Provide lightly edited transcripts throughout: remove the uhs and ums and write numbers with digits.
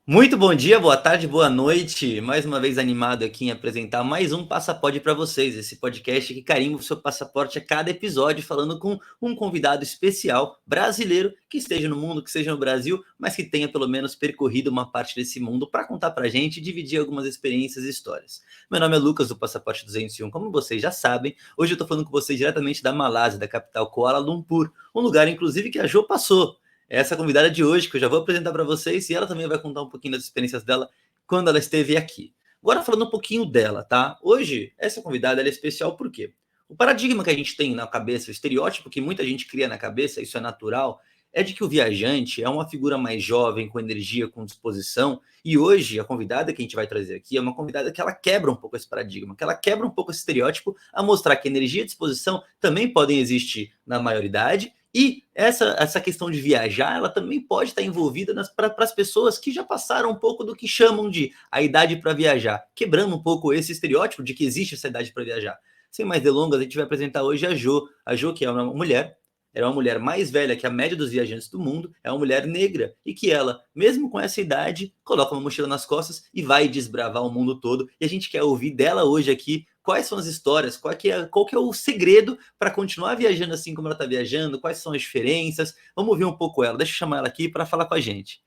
Muito bom dia, boa tarde, boa noite. Mais uma vez animado aqui em apresentar mais um Passaporte para vocês, esse podcast que carimba o seu passaporte a cada episódio, falando com um convidado especial brasileiro que esteja no mundo, que seja no Brasil, mas que tenha pelo menos percorrido uma parte desse mundo para contar para a gente e dividir algumas experiências e histórias. Meu nome é Lucas, do Passaporte 201, como vocês já sabem. Hoje eu estou falando com vocês diretamente da Malásia, da capital Kuala Lumpur, um lugar inclusive que a Jo passou. Essa convidada de hoje, que eu já vou apresentar para vocês, e ela também vai contar um pouquinho das experiências dela quando ela esteve aqui. Agora falando um pouquinho dela, tá? Hoje, essa convidada ela é especial por quê? O paradigma que a gente tem na cabeça, o estereótipo que muita gente cria na cabeça, isso é natural, é de que o viajante é uma figura mais jovem, com energia, com disposição, e hoje a convidada que a gente vai trazer aqui é uma convidada que ela quebra um pouco esse paradigma, que ela quebra um pouco esse estereótipo, a mostrar que energia e disposição também podem existir na maioridade, e essa questão de viajar, ela também pode estar envolvida para as pessoas que já passaram um pouco do que chamam de a idade para viajar, quebrando um pouco esse estereótipo de que existe essa idade para viajar. Sem mais delongas, a gente vai apresentar hoje a Jo que é uma mulher, ela é uma mulher mais velha que a média dos viajantes do mundo, é uma mulher negra, e que ela, mesmo com essa idade, coloca uma mochila nas costas e vai desbravar o mundo todo, e a gente quer ouvir dela hoje aqui quais são as histórias, qual que é o segredo para continuar viajando assim como ela está viajando, quais são as diferenças. Vamos ouvir um pouco ela. Deixa eu chamar ela aqui para falar com a gente.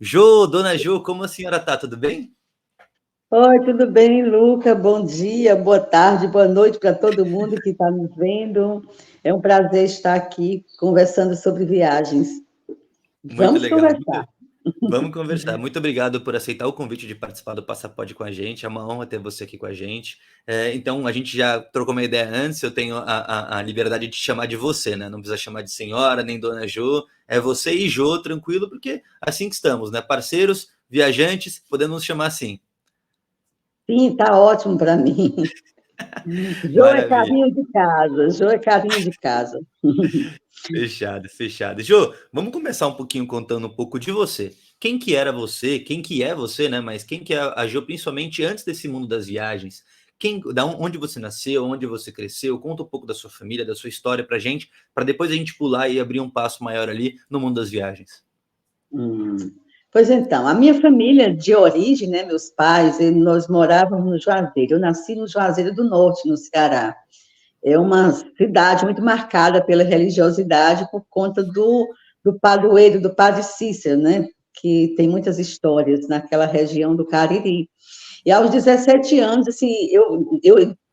Jo, dona Jo, como a senhora está? Tudo bem? Oi, tudo bem, Luca? Bom dia, boa tarde, boa noite para todo mundo que está nos vendo. É um prazer estar aqui conversando sobre viagens. Muito Vamos legal. conversar. Vamos conversar. Muito obrigado por aceitar o convite de participar do Passaporte com a gente. É uma honra ter você aqui com a gente. Então, a gente já trocou uma ideia antes. Eu tenho a liberdade de te chamar de você, né? Não precisa chamar de senhora, nem dona Jo. É você e Jo, tranquilo, porque assim que estamos, né? Parceiros, viajantes, podemos nos chamar assim. Sim, está ótimo para mim. Jô é Maravilha. carinho de casa, Jô é carinho de casa. Fechado, fechado. Jo, vamos começar um pouquinho contando um pouco de você. Quem que era você? Quem que é você, né? Mas quem que é a Jo, principalmente antes desse mundo das viagens? Onde você nasceu, onde você cresceu? Conta um pouco da sua família, da sua história pra gente, para depois a gente pular e abrir um passo maior ali no mundo das viagens. Hum. Pois então, a minha família de origem, né, meus pais, nós morávamos no Juazeiro. Eu nasci no Juazeiro do Norte, no Ceará. É uma cidade muito marcada pela religiosidade por conta do padroeiro, do Padre Cícero, né? Que tem muitas histórias naquela região do Cariri. E aos 17 anos, assim,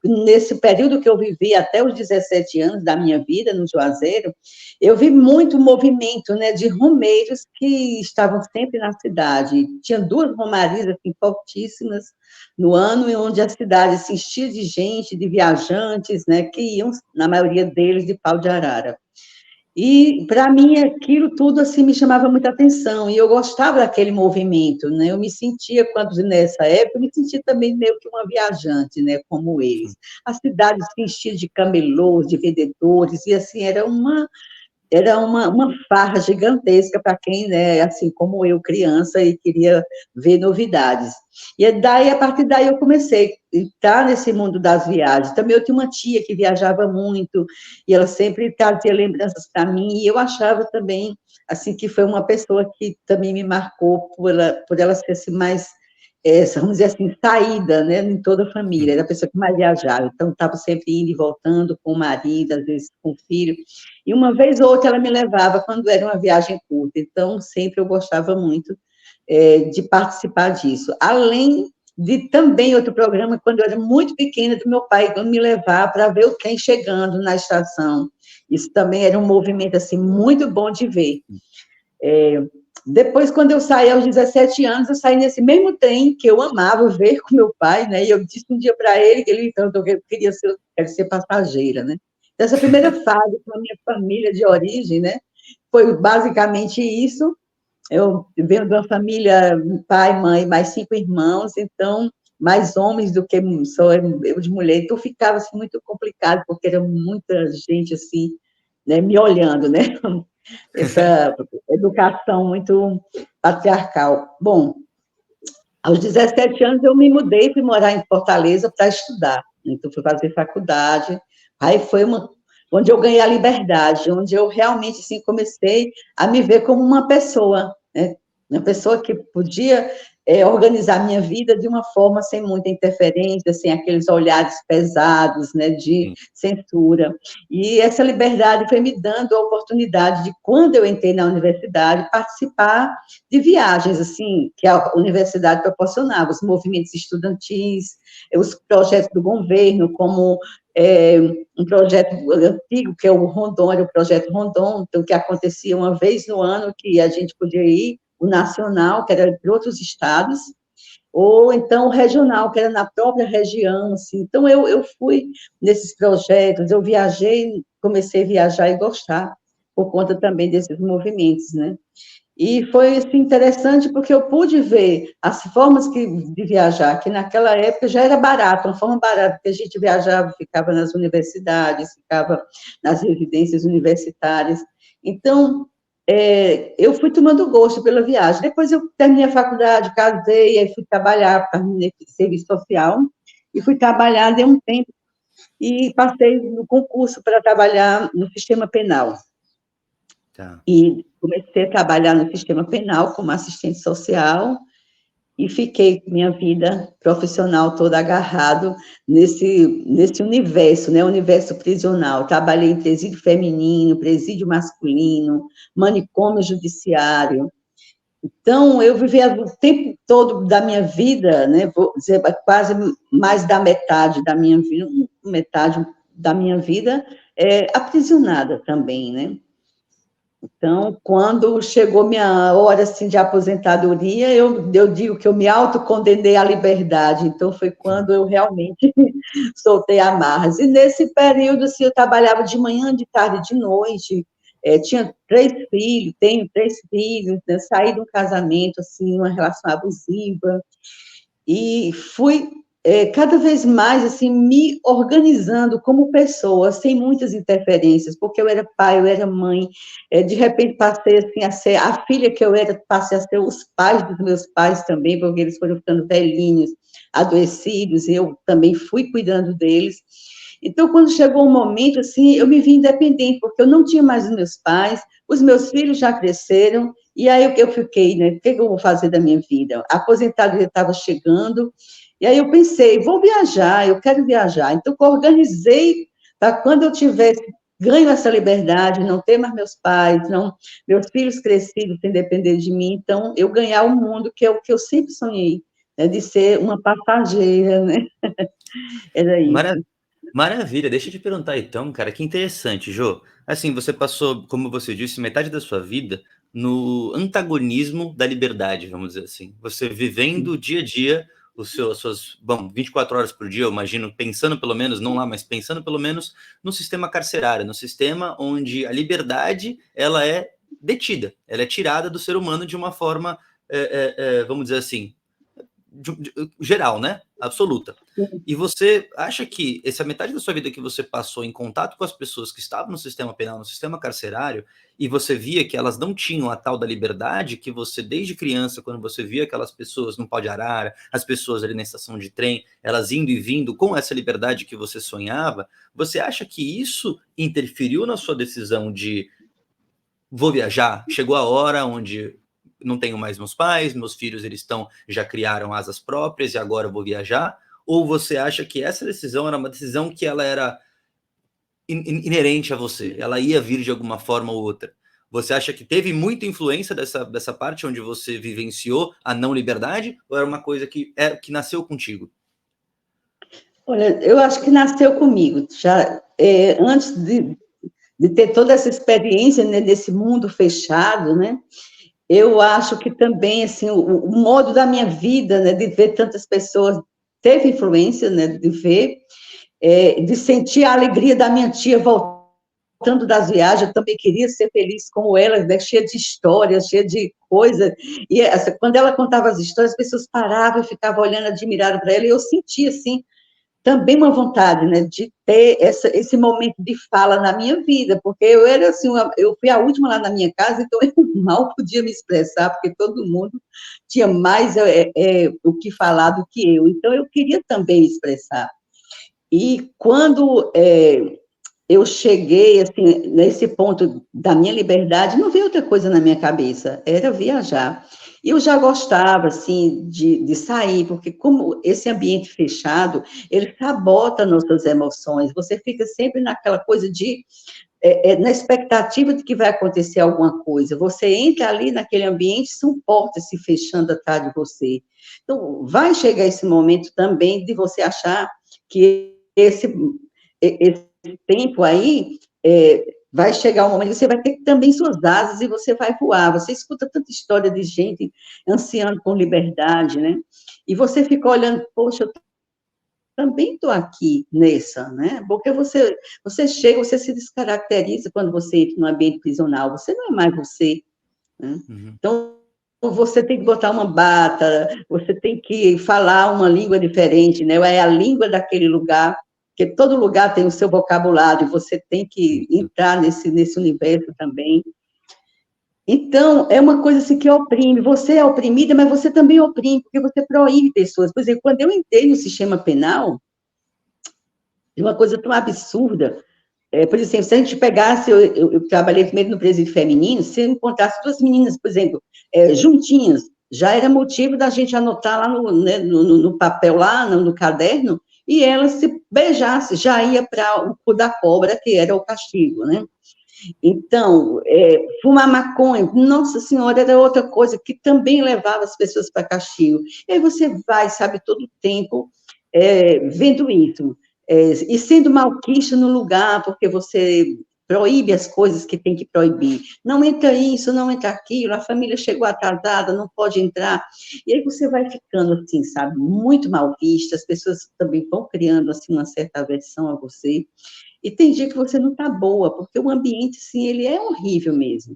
nesse período que eu vivi até os 17 anos da minha vida no Juazeiro, eu vi muito movimento, né, de romeiros que estavam sempre na cidade. Tinha duas romarias assim, fortíssimas no ano, em onde a cidade se enchia de gente, de viajantes, né, que iam, na maioria deles, de pau de arara. E, para mim, aquilo tudo assim me chamava muita atenção, e eu gostava daquele movimento, né? Eu me sentia, quando nessa época, eu me sentia também meio que uma viajante, né? Como eles. A cidade se enchia de camelôs, de vendedores, e assim, era uma farra gigantesca para quem, né, assim como eu, criança, e queria ver novidades. E daí, a partir daí, eu comecei a entrar nesse mundo das viagens. Também eu tinha uma tia que viajava muito, e ela sempre trazia lembranças para mim, e eu achava também, assim, que foi uma pessoa que também me marcou por ela ser assim, mais, vamos dizer assim, saída, né, em toda a família. Era a pessoa que mais viajava, então estava sempre indo e voltando com o marido, às vezes com o filho. E uma vez ou outra ela me levava quando era uma viagem curta, então sempre eu gostava muito de participar disso. Além de também outro programa, quando eu era muito pequena, do meu pai me levar para ver o trem chegando na estação. Isso também era um movimento assim muito bom de ver. Depois, quando eu saí aos 17 anos, eu saí nesse mesmo trem que eu amava ver com meu pai, né? E eu disse um dia para ele que ele então eu quero ser passageira, né? Essa primeira fase com a minha família de origem, né? Foi basicamente isso. Eu venho de uma família, pai, mãe, mais 5 irmãos, então mais homens do que só eu de mulher. Então ficava assim, muito complicado, porque era muita gente assim, né, me olhando, né? Essa educação muito patriarcal. Bom, aos 17 anos eu me mudei, fui morar em Fortaleza para estudar. Então fui fazer faculdade. Aí foi onde eu ganhei a liberdade, onde eu realmente assim, comecei a me ver como uma pessoa, né? uma pessoa que podia organizar minha vida de uma forma sem muita interferência, sem aqueles olhares pesados, né, de Sim. censura. E essa liberdade foi me dando a oportunidade de, quando eu entrei na universidade, participar de viagens, assim, que a universidade proporcionava, os movimentos estudantis, os projetos do governo, como um projeto antigo, que é o Rondon, era o projeto Rondon, então, que acontecia uma vez no ano, que a gente podia ir, o nacional, que era de outros estados, ou então o regional, que era na própria região, assim. Então, eu fui nesses projetos, eu viajei, comecei a viajar e gostar, por conta também desses movimentos, né? E foi assim, interessante porque eu pude ver as formas de viajar, que naquela época já era barato, uma forma barata, porque a gente viajava, ficava nas universidades, ficava nas residências universitárias. Então, eu fui tomando gosto pela viagem. Depois eu terminei a faculdade, casei, aí fui trabalhar, terminei serviço social, e fui trabalhar, dei um tempo, e passei no concurso para trabalhar no sistema penal. Tá. E comecei a trabalhar no sistema penal como assistente social e fiquei minha vida profissional toda agarrado nesse universo, né, universo prisional. Trabalhei em presídio feminino, presídio masculino, manicômio judiciário. Então, eu vivia o tempo todo da minha vida, né, vou dizer, quase mais da metade da minha vida, metade da minha vida, aprisionada também, né? Então, quando chegou minha hora assim, de aposentadoria, eu digo que eu me autocondenei à liberdade. Então, foi quando eu realmente soltei amarras. E nesse período, assim, eu trabalhava de manhã, de tarde, de noite. Tinha 3 filhos, tenho 3 filhos, né? Saí de um casamento, assim, uma relação abusiva. E fui cada vez mais assim me organizando como pessoa, sem muitas interferências, porque eu era pai, eu era mãe, de repente passei assim a ser a filha que eu era, passei a ser os pais dos meus pais também, porque eles foram ficando velhinhos, adoecidos, e eu também fui cuidando deles. Então, quando chegou um momento assim, eu me vi independente, porque eu não tinha mais os meus pais, os meus filhos já cresceram, e aí eu fiquei, né? O que eu vou fazer da minha vida? A aposentadoria estava chegando, e aí eu pensei, vou viajar, eu quero viajar. Então, eu organizei para quando eu tivesse ganho essa liberdade, não ter mais meus pais, não, meus filhos crescidos sem depender de mim, então eu ganhar o mundo que é o que eu sempre sonhei, né, de ser uma passageira, né? Era isso. Mara Maravilha, deixa eu te perguntar então, cara, que interessante, Jô. Assim, você passou, como você disse, metade da sua vida no antagonismo da liberdade, vamos dizer assim. Você vivendo o dia a dia, as suas, bom, 24 horas por dia, eu imagino, pensando pelo menos, não lá, mas pensando pelo menos no sistema carcerário, no sistema onde a liberdade, ela é detida, ela é tirada do ser humano de uma forma, vamos dizer assim, geral, né? Absoluta. E você acha que essa metade da sua vida que você passou em contato com as pessoas que estavam no sistema penal, no sistema carcerário, e você via que elas não tinham a tal da liberdade que você, desde criança, quando você via aquelas pessoas no pau de arara, as pessoas ali na estação de trem, elas indo e vindo com essa liberdade que você sonhava, você acha que isso interferiu na sua decisão de vou viajar? Chegou a hora onde não tenho mais meus pais, meus filhos eles já criaram asas próprias e agora eu vou viajar? Ou você acha que essa decisão era uma decisão que ela era inerente a você, ela ia vir de alguma forma ou outra? Você acha que teve muita influência dessa parte onde você vivenciou a não liberdade, ou era uma coisa que nasceu contigo? Olha, eu acho que nasceu comigo, já antes de ter toda essa experiência, né, desse mundo fechado, né? Eu acho que também, assim, o modo da minha vida, né, de ver tantas pessoas, teve influência, né, de ver, de sentir a alegria da minha tia voltando das viagens, eu também queria ser feliz como ela, né, cheia de histórias, cheia de coisas, e quando ela contava as histórias, as pessoas paravam e ficavam olhando, admiradas para ela, e eu sentia, assim, também uma vontade, né, de ter esse momento de fala na minha vida, porque eu era assim, eu fui a última lá na minha casa, então eu mal podia me expressar, porque todo mundo tinha mais o que falar do que eu, então eu queria também expressar. E quando eu cheguei assim, nesse ponto da minha liberdade, não veio outra coisa na minha cabeça, era viajar. E eu já gostava, assim, de sair, porque como esse ambiente fechado, ele sabota nossas emoções, você fica sempre naquela coisa na expectativa de que vai acontecer alguma coisa. Você entra ali naquele ambiente, são portas se fechando atrás de você. Então, vai chegar esse momento também de você achar que esse tempo aí vai chegar um momento que você vai ter também suas asas e você vai voar. Você escuta tanta história de gente ansiando por liberdade, né? E você fica olhando, poxa, eu também estou aqui nessa, né? Porque você chega, você se descaracteriza quando você entra no ambiente prisional, você não é mais você, né? Uhum. Então, você tem que botar uma bata, você tem que falar uma língua diferente, né? É a língua daquele lugar, porque todo lugar tem o seu vocabulário, você tem que entrar nesse universo também. Então, é uma coisa assim que oprime. Você é oprimida, mas você também oprime, porque você proíbe pessoas. Por exemplo, quando eu entrei no sistema penal, de uma coisa tão absurda. Por exemplo, se a gente pegasse, eu trabalhei primeiro no presídio feminino, se eu encontrasse duas meninas, por exemplo, juntinhas, já era motivo da gente anotar lá né, no papel, lá no caderno, e elas se beijassem, já ia para o cu da cobra, que era o castigo, né? Então, fumar maconha, nossa senhora, era outra coisa que também levava as pessoas para castigo. E aí você vai, sabe, todo o tempo vendo isso. E sendo malquisto no lugar, porque você proíbe as coisas que tem que proibir. Não entra isso, não entra aquilo, a família chegou atrasada, não pode entrar. E aí você vai ficando assim, sabe, muito mal vista, as pessoas também vão criando assim uma certa aversão a você. E tem dia que você não está boa, porque o ambiente, sim, ele é horrível mesmo.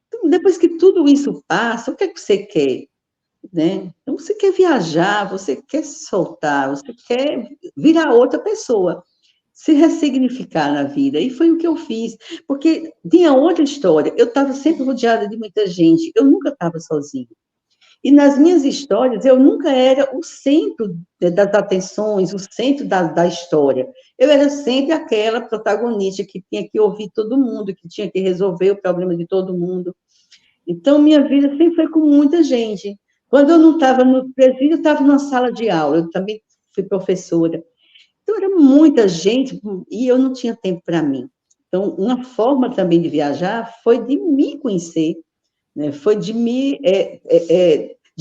Então, depois que tudo isso passa, o que é que você quer? Né? Então, você quer viajar, você quer soltar, você quer virar outra pessoa, se ressignificar na vida. E foi o que eu fiz, porque tinha outra história. Eu estava sempre rodeada de muita gente, eu nunca estava sozinha. E nas minhas histórias, eu nunca era o centro das atenções, o centro da história. Eu era sempre aquela protagonista que tinha que ouvir todo mundo, que tinha que resolver o problema de todo mundo. Então, minha vida sempre foi com muita gente. Quando eu não estava no presídio, eu estava numa sala de aula, eu também fui professora. Então, era muita gente e eu não tinha tempo para mim. Então, uma forma também de viajar foi de me conhecer, né? Foi de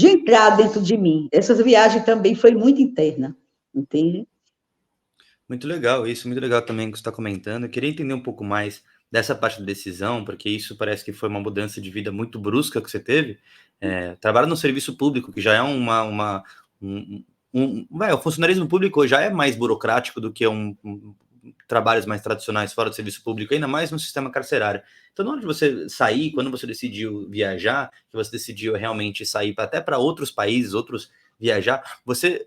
entrar dentro de mim. Essa viagem também foi muito interna, entende? Muito legal isso, muito legal também o que você está comentando. Eu queria entender um pouco mais dessa parte da decisão, porque isso parece que foi uma mudança de vida muito brusca que você teve. Trabalhar no serviço público, que já é o funcionalismo público já é mais burocrático do que trabalhos mais tradicionais fora do serviço público, ainda mais no sistema carcerário. Então, na hora de você sair, quando você decidiu viajar, que você decidiu realmente sair até para outros países, viajar, você,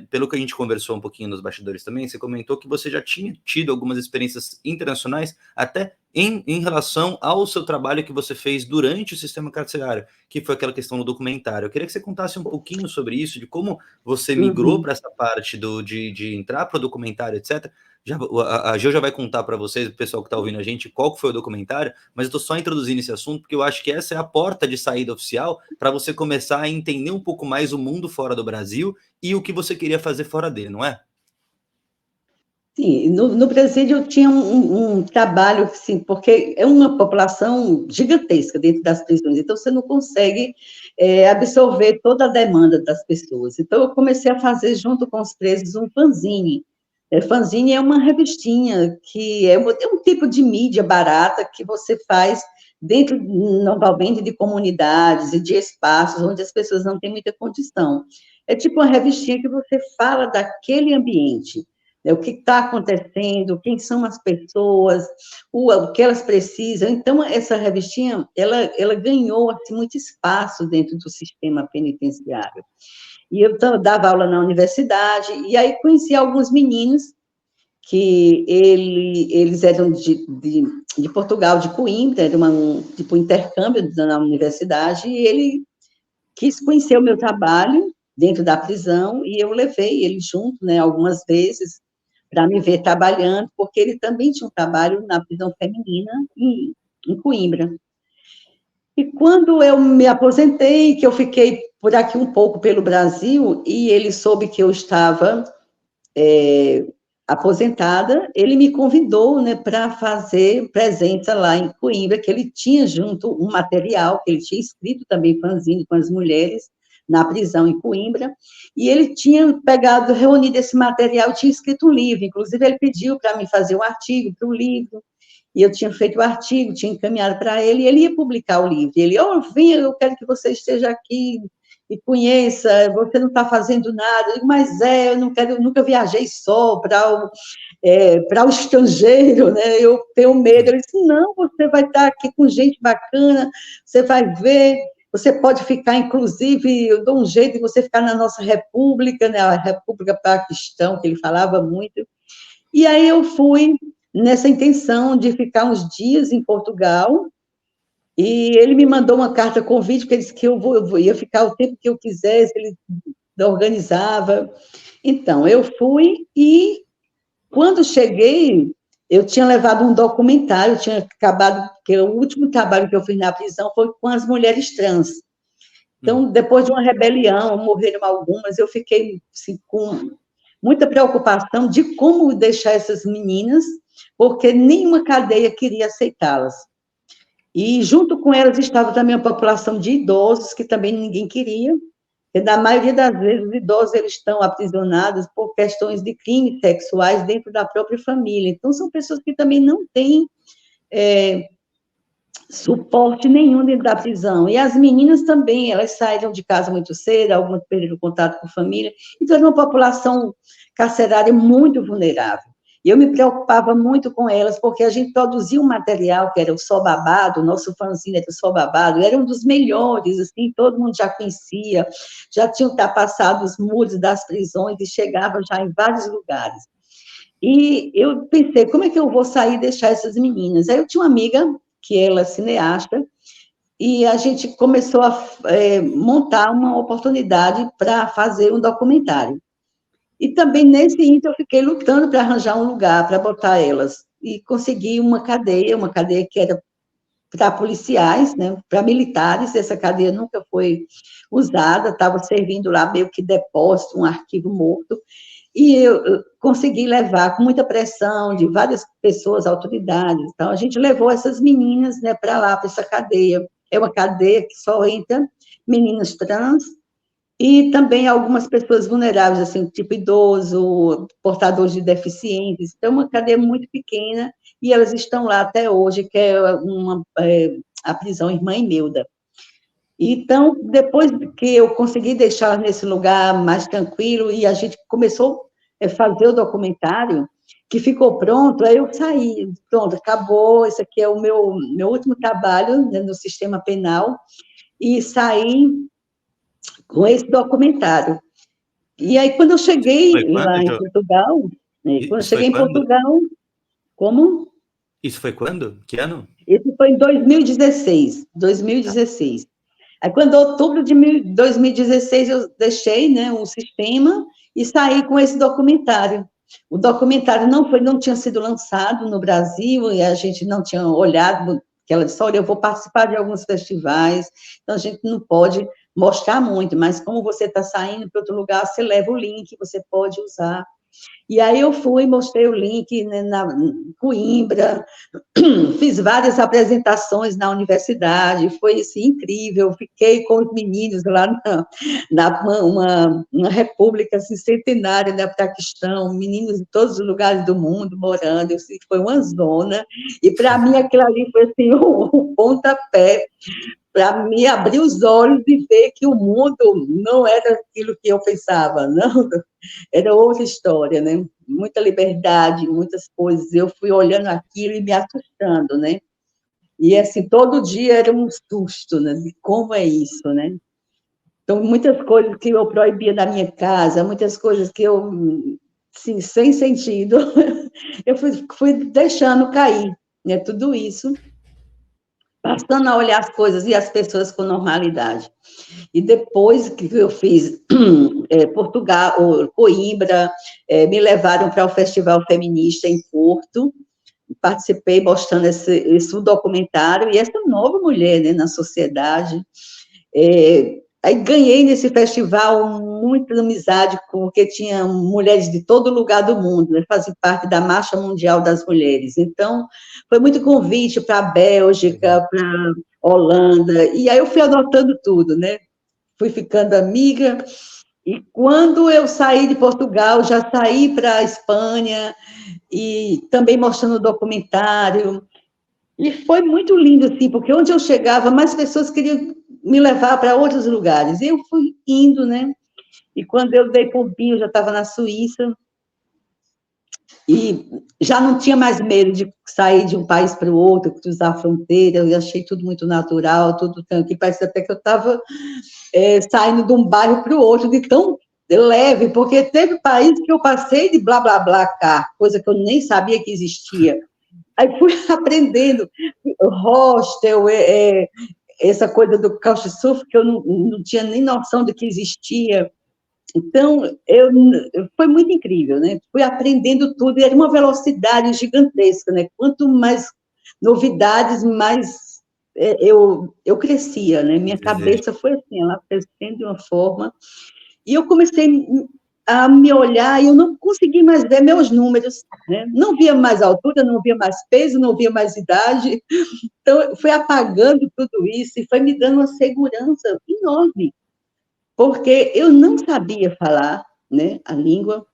pelo que a gente conversou um pouquinho nos bastidores também, você comentou que você já tinha tido algumas experiências internacionais, até em relação ao seu trabalho que você fez durante o sistema carcerário, que foi aquela questão do documentário. Eu queria que você contasse um pouquinho sobre isso, de como você migrou para essa parte de entrar para o documentário, etc. A Geo já vai contar para vocês, o pessoal que está ouvindo a gente, qual que foi o documentário, mas eu estou só introduzindo esse assunto porque eu acho que essa é a porta de saída oficial para você começar a entender um pouco mais o mundo fora do Brasil e o que você queria fazer fora dele, não é? Sim, no Brasil eu tinha um trabalho, assim, porque é uma população gigantesca dentro das prisões, então você não consegue absorver toda a demanda das pessoas. Então eu comecei a fazer, junto com os presos, um fanzine. Fanzine é uma revistinha que é um tipo de mídia barata que você faz dentro, normalmente, de comunidades e de espaços onde as pessoas não têm muita condição. É tipo uma revistinha que você fala daquele ambiente, né, o que está acontecendo, quem são as pessoas, o que elas precisam. Então, essa revistinha, ela ganhou assim, muito espaço dentro do sistema penitenciário. E eu dava aula na universidade, e aí conheci alguns meninos que eles eram de Portugal, de Coimbra, era tipo um intercâmbio na universidade, e ele quis conhecer o meu trabalho dentro da prisão, e eu levei ele junto, né, algumas vezes, para me ver trabalhando, porque ele também tinha um trabalho na prisão feminina em Coimbra. E quando eu me aposentei, que eu fiquei por aqui um pouco pelo Brasil, e ele soube que eu estava aposentada, ele me convidou, né, para fazer presença lá em Coimbra, que ele tinha junto um material, que ele tinha escrito também fanzine com as mulheres, na prisão em Coimbra, e ele tinha pegado, reunido esse material, tinha escrito um livro, inclusive ele pediu para mim fazer um artigo para o livro, e eu tinha feito o artigo, tinha encaminhado para ele, e ele ia publicar o livro, e ele, venha, eu quero que você esteja aqui, e conheça, você não está fazendo nada, eu digo, mas eu não quero, eu nunca viajei só para o estrangeiro, né? Eu tenho medo. Ele disse, não, você vai estar aqui com gente bacana, você vai ver, você pode ficar, inclusive, eu dou um jeito de você ficar na nossa república, né? A República Paquistão, que ele falava muito, e aí eu fui nessa intenção de ficar uns dias em Portugal. E ele me mandou uma carta convite, porque ele disse que eu ia ficar o tempo que eu quisesse, ele organizava. Então, eu fui e, quando cheguei, eu tinha levado um documentário, eu tinha acabado, porque o último trabalho que eu fiz na prisão foi com as mulheres trans. Então, depois de uma rebelião, morreram algumas, eu fiquei assim, com muita preocupação de como deixar essas meninas, porque nenhuma cadeia queria aceitá-las. E junto com elas estava também a população de idosos, que também ninguém queria, porque na maioria das vezes os idosos eles estão aprisionados por questões de crimes sexuais dentro da própria família. Então, são pessoas que também não têm suporte nenhum dentro da prisão. E as meninas também, elas saíram de casa muito cedo, algumas perderam contato com a família, então era uma população carcerária muito vulnerável. E eu me preocupava muito com elas, porque a gente produzia um material que era o Só Babado, o nosso fanzine era o Só Babado, era um dos melhores, assim, todo mundo já conhecia, já tinha ultrapassado os muros das prisões e chegava já em vários lugares. E eu pensei, como é que eu vou sair e deixar essas meninas? Aí eu tinha uma amiga, que ela é cineasta, e a gente começou a montar uma oportunidade para fazer um documentário. E também, nesse ínter, eu fiquei lutando para arranjar um lugar para botar elas. E consegui uma cadeia que era para policiais, né, para militares, essa cadeia nunca foi usada, estava servindo lá meio que depósito, um arquivo morto, e eu consegui levar com muita pressão de várias pessoas, autoridades. Então, a gente levou essas meninas, né, para lá, para essa cadeia. É uma cadeia que só entra meninas trans, e também algumas pessoas vulneráveis, assim, tipo idoso, portadores de deficientes. Então, uma cadeia muito pequena, e elas estão lá até hoje, que é a prisão Irmã Imelda. Então, depois que eu consegui deixar nesse lugar mais tranquilo, e a gente começou a fazer o documentário, que ficou pronto, aí eu saí, pronto, acabou, esse aqui é o meu último trabalho, né, no sistema penal, e saí com esse documentário. E aí, quando eu cheguei lá em Portugal, quando eu cheguei em Portugal, como? Isso foi quando? Que ano? Isso foi em 2016, 2016. Aí, quando outubro de 2016, eu deixei, né, o sistema e saí com esse documentário. O documentário não tinha sido lançado no Brasil, e a gente não tinha olhado, que ela disse, olha, eu vou participar de alguns festivais, então a gente não pode mostrar muito, mas como você está saindo para outro lugar, você leva o link, você pode usar. E aí eu fui, mostrei o link, né, na Coimbra, fiz várias apresentações na universidade, foi assim, incrível, fiquei com os meninos lá uma república assim, centenária da Paquistão, meninos de todos os lugares do mundo morando, assim, foi uma zona, e para mim aquilo ali foi assim, um pontapé, para me abrir os olhos e ver que o mundo não era aquilo que eu pensava, não, era outra história, né? Muita liberdade, muitas coisas. Eu fui olhando aquilo e me assustando, né? E, assim, todo dia era um susto, né? De como é isso, né? Então, muitas coisas que eu proibia da minha casa, muitas coisas que eu, assim, sem sentido, eu fui deixando cair, né? Tudo isso, passando a olhar as coisas e as pessoas com normalidade. E depois que eu fiz Portugal, Coimbra, me levaram para o Festival Feminista em Porto, participei mostrando esse documentário, e essa nova mulher, né, na sociedade. Aí ganhei nesse festival muita amizade, porque tinha mulheres de todo lugar do mundo, né, fazem parte da Marcha Mundial das Mulheres. Então, foi muito convite para a Bélgica, para a Holanda, e aí eu fui anotando tudo, né? Fui ficando amiga, e quando eu saí de Portugal, já saí para a Espanha, e também mostrando o documentário, e foi muito lindo, assim, porque onde eu chegava, mais pessoas queriam me levar para outros lugares. E eu fui indo, né? E quando eu dei por mim, eu já estava na Suíça, e já não tinha mais medo de sair de um país para o outro, cruzar a fronteira, eu achei tudo muito natural, tudo tanto, que parece até que eu estava saindo de um bairro para o outro, de tão leve, porque teve país que eu passei de blá, blá, blá cá, coisa que eu nem sabia que existia. Aí fui aprendendo hostel, essa coisa do couchsurfing, que eu não tinha nem noção de que existia. Então, foi muito incrível, né? Fui aprendendo tudo, e era uma velocidade gigantesca, né? Quanto mais novidades, mais eu crescia, né? Minha cabeça foi assim, ela crescendo de uma forma, e eu comecei a me olhar, e eu não consegui mais ver meus números, né? Não via mais altura, não via mais peso, não via mais idade. Então, fui apagando tudo isso, e foi me dando uma segurança enorme, porque eu não sabia falar, né, a língua,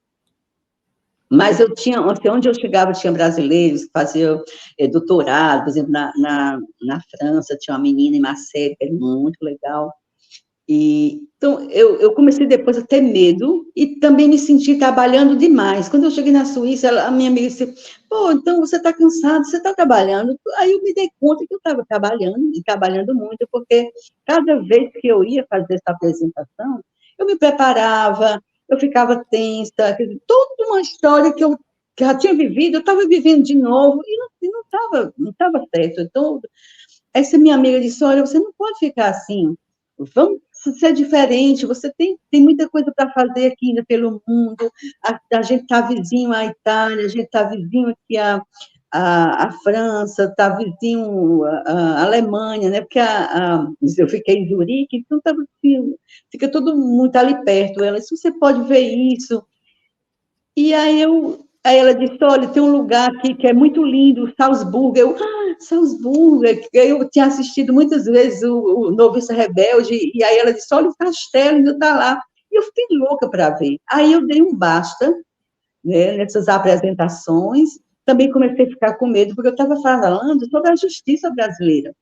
mas eu tinha, assim, onde eu chegava, tinha brasileiros que faziam doutorado, por exemplo, na França, tinha uma menina em Marseille, que era muito legal. Então, eu comecei depois a ter medo e também me senti trabalhando demais. Quando eu cheguei na Suíça, a minha amiga disse, pô, então você está cansado, você está trabalhando. Aí eu me dei conta que eu estava trabalhando, e trabalhando muito, porque cada vez que eu ia fazer essa apresentação, eu me preparava, eu ficava tensa, quer dizer, toda uma história que eu já tinha vivido, eu estava vivendo de novo, e não estava certo. Então, essa minha amiga disse, olha, você não pode ficar assim, vamos ser diferente, você tem muita coisa para fazer aqui ainda pelo mundo, a gente está vizinho à Itália, a gente está vizinho aqui à França, está vizinho à Alemanha, né? Porque eu fiquei em Zurique, então tava, assim, fica todo mundo ali perto. Ela disse, você pode ver isso. E aí ela disse, olha, tem um lugar aqui que é muito lindo, Salzburgo. Salzburgo, eu tinha assistido muitas vezes o Noviça Rebelde, e aí ela disse, olha, o castelo ainda está lá. E eu fiquei louca para ver. Aí eu dei um basta, né, nessas apresentações, também comecei a ficar com medo, porque eu estava falando sobre a justiça brasileira,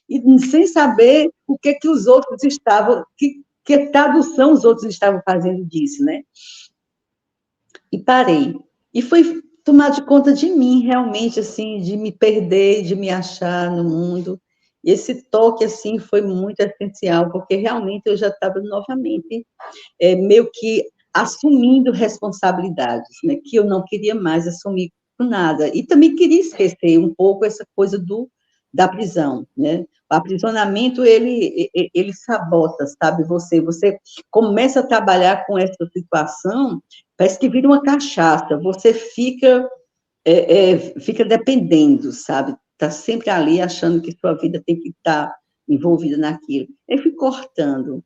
e sem saber o que os outros estavam, que tradução os outros estavam fazendo disso, né? E parei. E foi tomar de conta de mim, realmente, assim, de me perder, de me achar no mundo. E esse toque, assim, foi muito essencial, porque realmente eu já estava novamente meio que assumindo responsabilidades, né, que eu não queria mais assumir com nada. E também queria esquecer um pouco essa coisa da prisão, né? O aprisionamento, ele sabota, sabe? Você começa a trabalhar com essa situação, parece que vira uma cachaça, você fica dependendo, sabe? Está sempre ali achando que sua vida tem que estar envolvida naquilo. Eu fui cortando.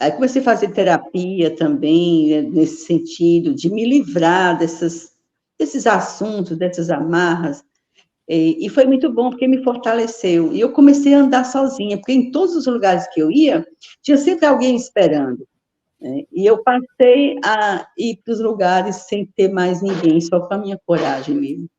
Aí comecei a fazer terapia também, né, nesse sentido, de me livrar desses assuntos, dessas amarras, e foi muito bom, porque me fortaleceu. E eu comecei a andar sozinha, porque em todos os lugares que eu ia, tinha sempre alguém esperando, né? E eu passei a ir para os lugares sem ter mais ninguém, só com a minha coragem mesmo.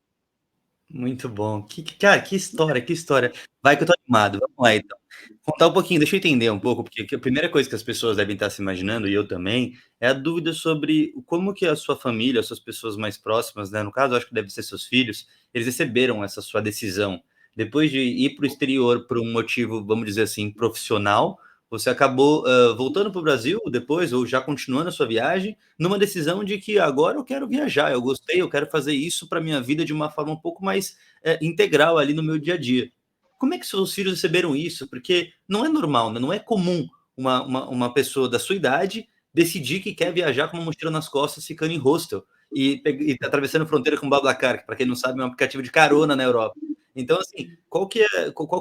Muito bom. Cara, que história, que história. Vai que eu tô animado. Vamos lá, então. Contar um pouquinho, deixa eu entender um pouco, porque a primeira coisa que as pessoas devem estar se imaginando, e eu também, é a dúvida sobre como que a sua família, as suas pessoas mais próximas, né, no caso, acho que deve ser seus filhos, eles receberam essa sua decisão. Depois de ir para o exterior por um motivo, vamos dizer assim, profissional, você acabou voltando para o Brasil depois, ou já continuando a sua viagem, numa decisão de que agora eu quero viajar, eu gostei, eu quero fazer isso para minha vida de uma forma um pouco mais integral ali no meu dia a dia. Como é que seus filhos receberam isso? Porque não é normal, né? Não é comum uma pessoa da sua idade decidir que quer viajar com uma mochila nas costas ficando em hostel. e atravessando fronteira com o BlaBlaCar, que para quem não sabe é um aplicativo de carona na Europa. Então, assim, qual que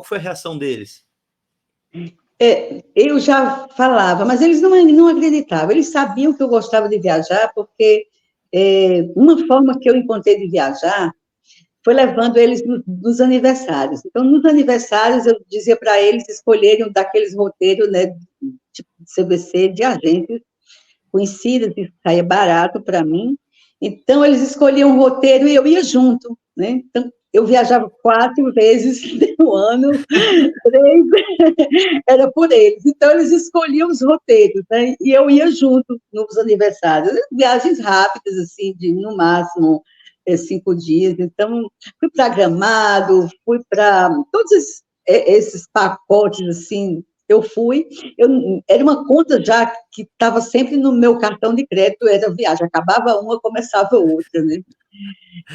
foi a reação deles? Eu já falava, mas eles não acreditavam. Eles sabiam que eu gostava de viajar, porque uma forma que eu encontrei de viajar foi levando eles nos aniversários. Então, nos aniversários, eu dizia para eles escolherem um daqueles roteiros, né, tipo CVC, de agentes conhecidas, que saía barato para mim. Então, eles escolhiam um roteiro e eu ia junto, né? Então, eu viajava 4 vezes no ano, 3 era por eles. Então, eles escolhiam os roteiros, né? E eu ia junto nos aniversários. Viagens rápidas, assim, de, no máximo, 5 dias. Então, fui para Gramado, fui para todos esses pacotes, assim, eu fui. Era uma conta já que estava sempre no meu cartão de crédito, era viagem. Acabava uma, começava outra, né?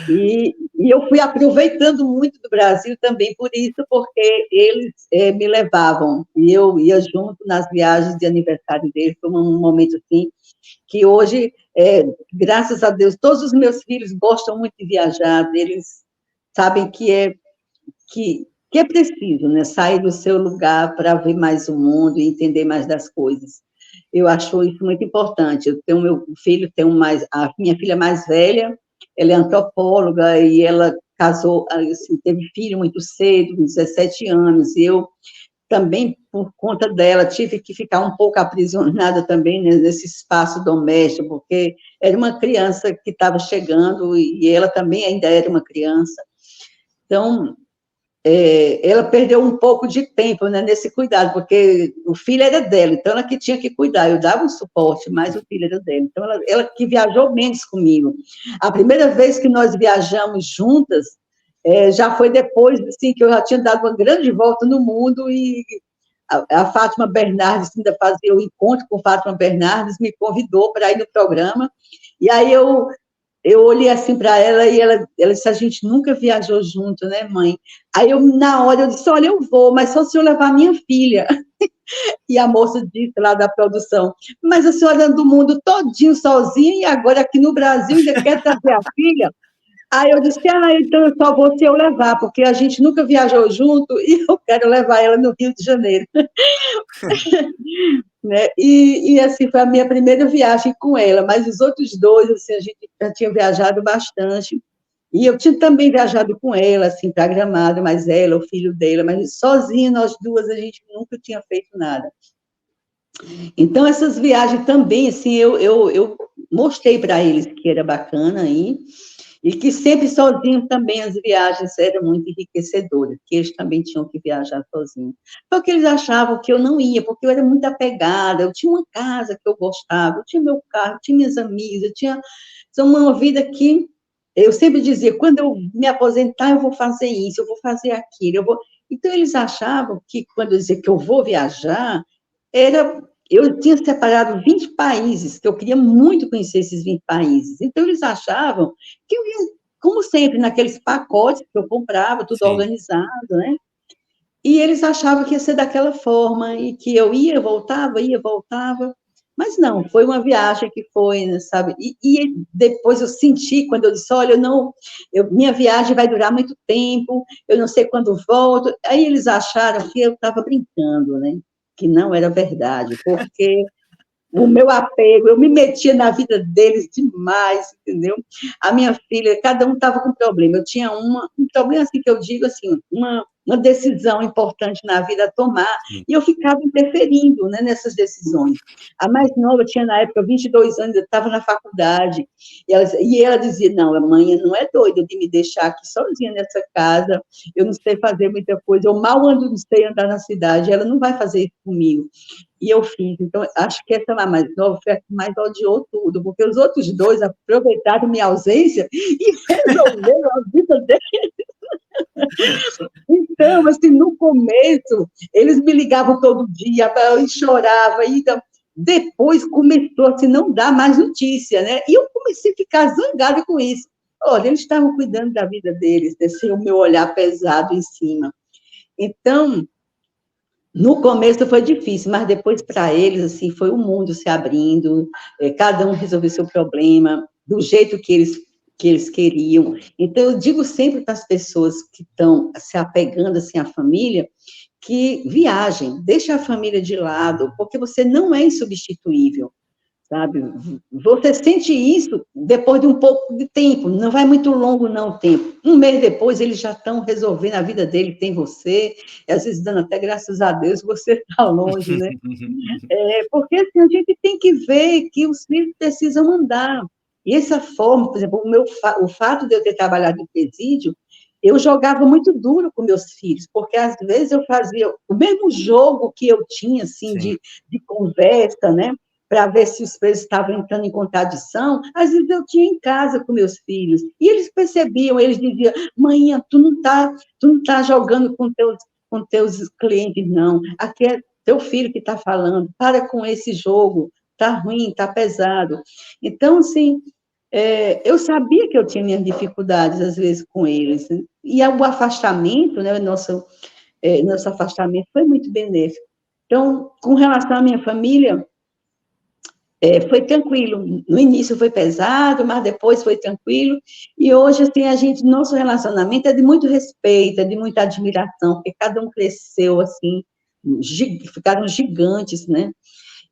E eu fui aproveitando muito do Brasil também por isso, porque eles me levavam, e eu ia junto nas viagens de aniversário deles. Foi um momento assim, que hoje, graças a Deus, todos os meus filhos gostam muito de viajar, eles sabem que é preciso, né, sair do seu lugar para ver mais o mundo e entender mais das coisas. Eu acho isso muito importante. Eu tenho meu filho, a minha filha mais velha, ela é antropóloga e ela casou, assim, teve filho muito cedo, com 17 anos, e eu também, por conta dela, tive que ficar um pouco aprisionada também, né, nesse espaço doméstico, porque era uma criança que estava chegando e ela também ainda era uma criança. Então, ela perdeu um pouco de tempo, né, nesse cuidado, porque o filho era dela, então ela que tinha que cuidar, eu dava um suporte, mas o filho era dela, então ela que viajou menos comigo. A primeira vez que nós viajamos juntas, já foi depois, assim, que eu já tinha dado uma grande volta no mundo, e a Fátima Bernardes, ainda fazia o encontro com Fátima Bernardes, me convidou para ir no programa, e aí eu olhei assim para ela e ela disse: a gente nunca viajou junto, né, mãe? Aí na hora, eu disse: olha, eu vou, mas só se eu levar minha filha. E a moça disse lá da produção: mas a senhora anda do mundo todinho sozinha e agora aqui no Brasil ainda quer trazer a filha? Aí eu disse: então eu só vou se eu levar, porque a gente nunca viajou junto e eu quero levar ela no Rio de Janeiro. Né? E assim, foi a minha primeira viagem com ela, mas os outros dois, assim, a gente já tinha viajado bastante, e eu tinha também viajado com ela, assim, para Gramado, mas ela, o filho dela, mas sozinha, nós duas, a gente nunca tinha feito nada. Então, essas viagens também, assim, eu mostrei para eles que era bacana aí, e que sempre sozinho também as viagens eram muito enriquecedoras, que eles também tinham que viajar sozinhos. Porque eles achavam que eu não ia, porque eu era muito apegada, eu tinha uma casa que eu gostava, eu tinha meu carro, eu tinha minhas amigas, eu tinha uma vida que eu sempre dizia: quando eu me aposentar, eu vou fazer isso, eu vou fazer aquilo, eu vou... Então, eles achavam que, quando eu dizia que eu vou viajar, eu tinha separado 20 países, que eu queria muito conhecer esses 20 países. Então, eles achavam que eu ia, como sempre, naqueles pacotes que eu comprava, tudo Sim. organizado, né? E eles achavam que ia ser daquela forma, e que eu ia, voltava. Mas não, foi uma viagem que foi, sabe? E depois eu senti, quando eu disse: olha, minha viagem vai durar muito tempo, eu não sei quando volto. Aí eles acharam que eu estava brincando, né? Que não era verdade, porque o meu apego, eu me metia na vida deles demais, entendeu? A minha filha, cada um estava com um problema. Eu tinha um problema, assim, que eu digo assim, uma decisão importante na vida a tomar, Sim. e eu ficava interferindo, né, nessas decisões. A mais nova tinha, na época, 22 anos, eu estava na faculdade, e ela dizia: não, a mãe não é doida de me deixar aqui sozinha nessa casa, eu não sei fazer muita coisa, eu mal ando, não sei andar na cidade, ela não vai fazer isso comigo. E eu fiz. Então, acho que essa mais nova foi a que mais odiou tudo, porque os outros dois aproveitaram minha ausência e resolveram a vida deles. Então, assim, no começo, eles me ligavam todo dia e choravam, e então, depois começou assim, não dar mais notícia, né? E eu comecei a ficar zangada com isso. Olha, eles estavam cuidando da vida deles, desse o meu olhar pesado em cima. Então, no começo foi difícil, mas depois, para eles, assim, foi o mundo se abrindo, cada um resolveu seu problema. do jeito que eles queriam. Então, eu digo sempre para as pessoas que estão se apegando assim, à família, que viajem, deixa a família de lado, porque você não é insubstituível, sabe? Você sente isso depois de um pouco de tempo, não vai muito longo não o tempo. Um mês depois, eles já estão resolvendo a vida dele, tem você, e às vezes dando até graças a Deus, você está longe, né? Porque assim, a gente tem que ver que os filhos precisam andar. E essa forma, por exemplo, o fato de eu ter trabalhado em presídio, eu jogava muito duro com meus filhos, porque às vezes eu fazia o mesmo jogo que eu tinha, assim, Sim. de conversa, né? Para ver se os presos estavam entrando em contradição, às vezes eu tinha em casa com meus filhos, e eles percebiam, eles diziam, mãe, tu não tá jogando com teus clientes, não, aqui é teu filho que está falando, para com esse jogo, está ruim, está pesado. Então, assim, eu sabia que eu tinha minhas dificuldades, às vezes, com eles, né? E o afastamento, né, nosso afastamento foi muito benéfico. Então, com relação à minha família, foi tranquilo. No início foi pesado, mas depois foi tranquilo. E hoje, assim, nosso relacionamento é de muito respeito, é de muita admiração, porque cada um cresceu, assim, ficaram gigantes, né?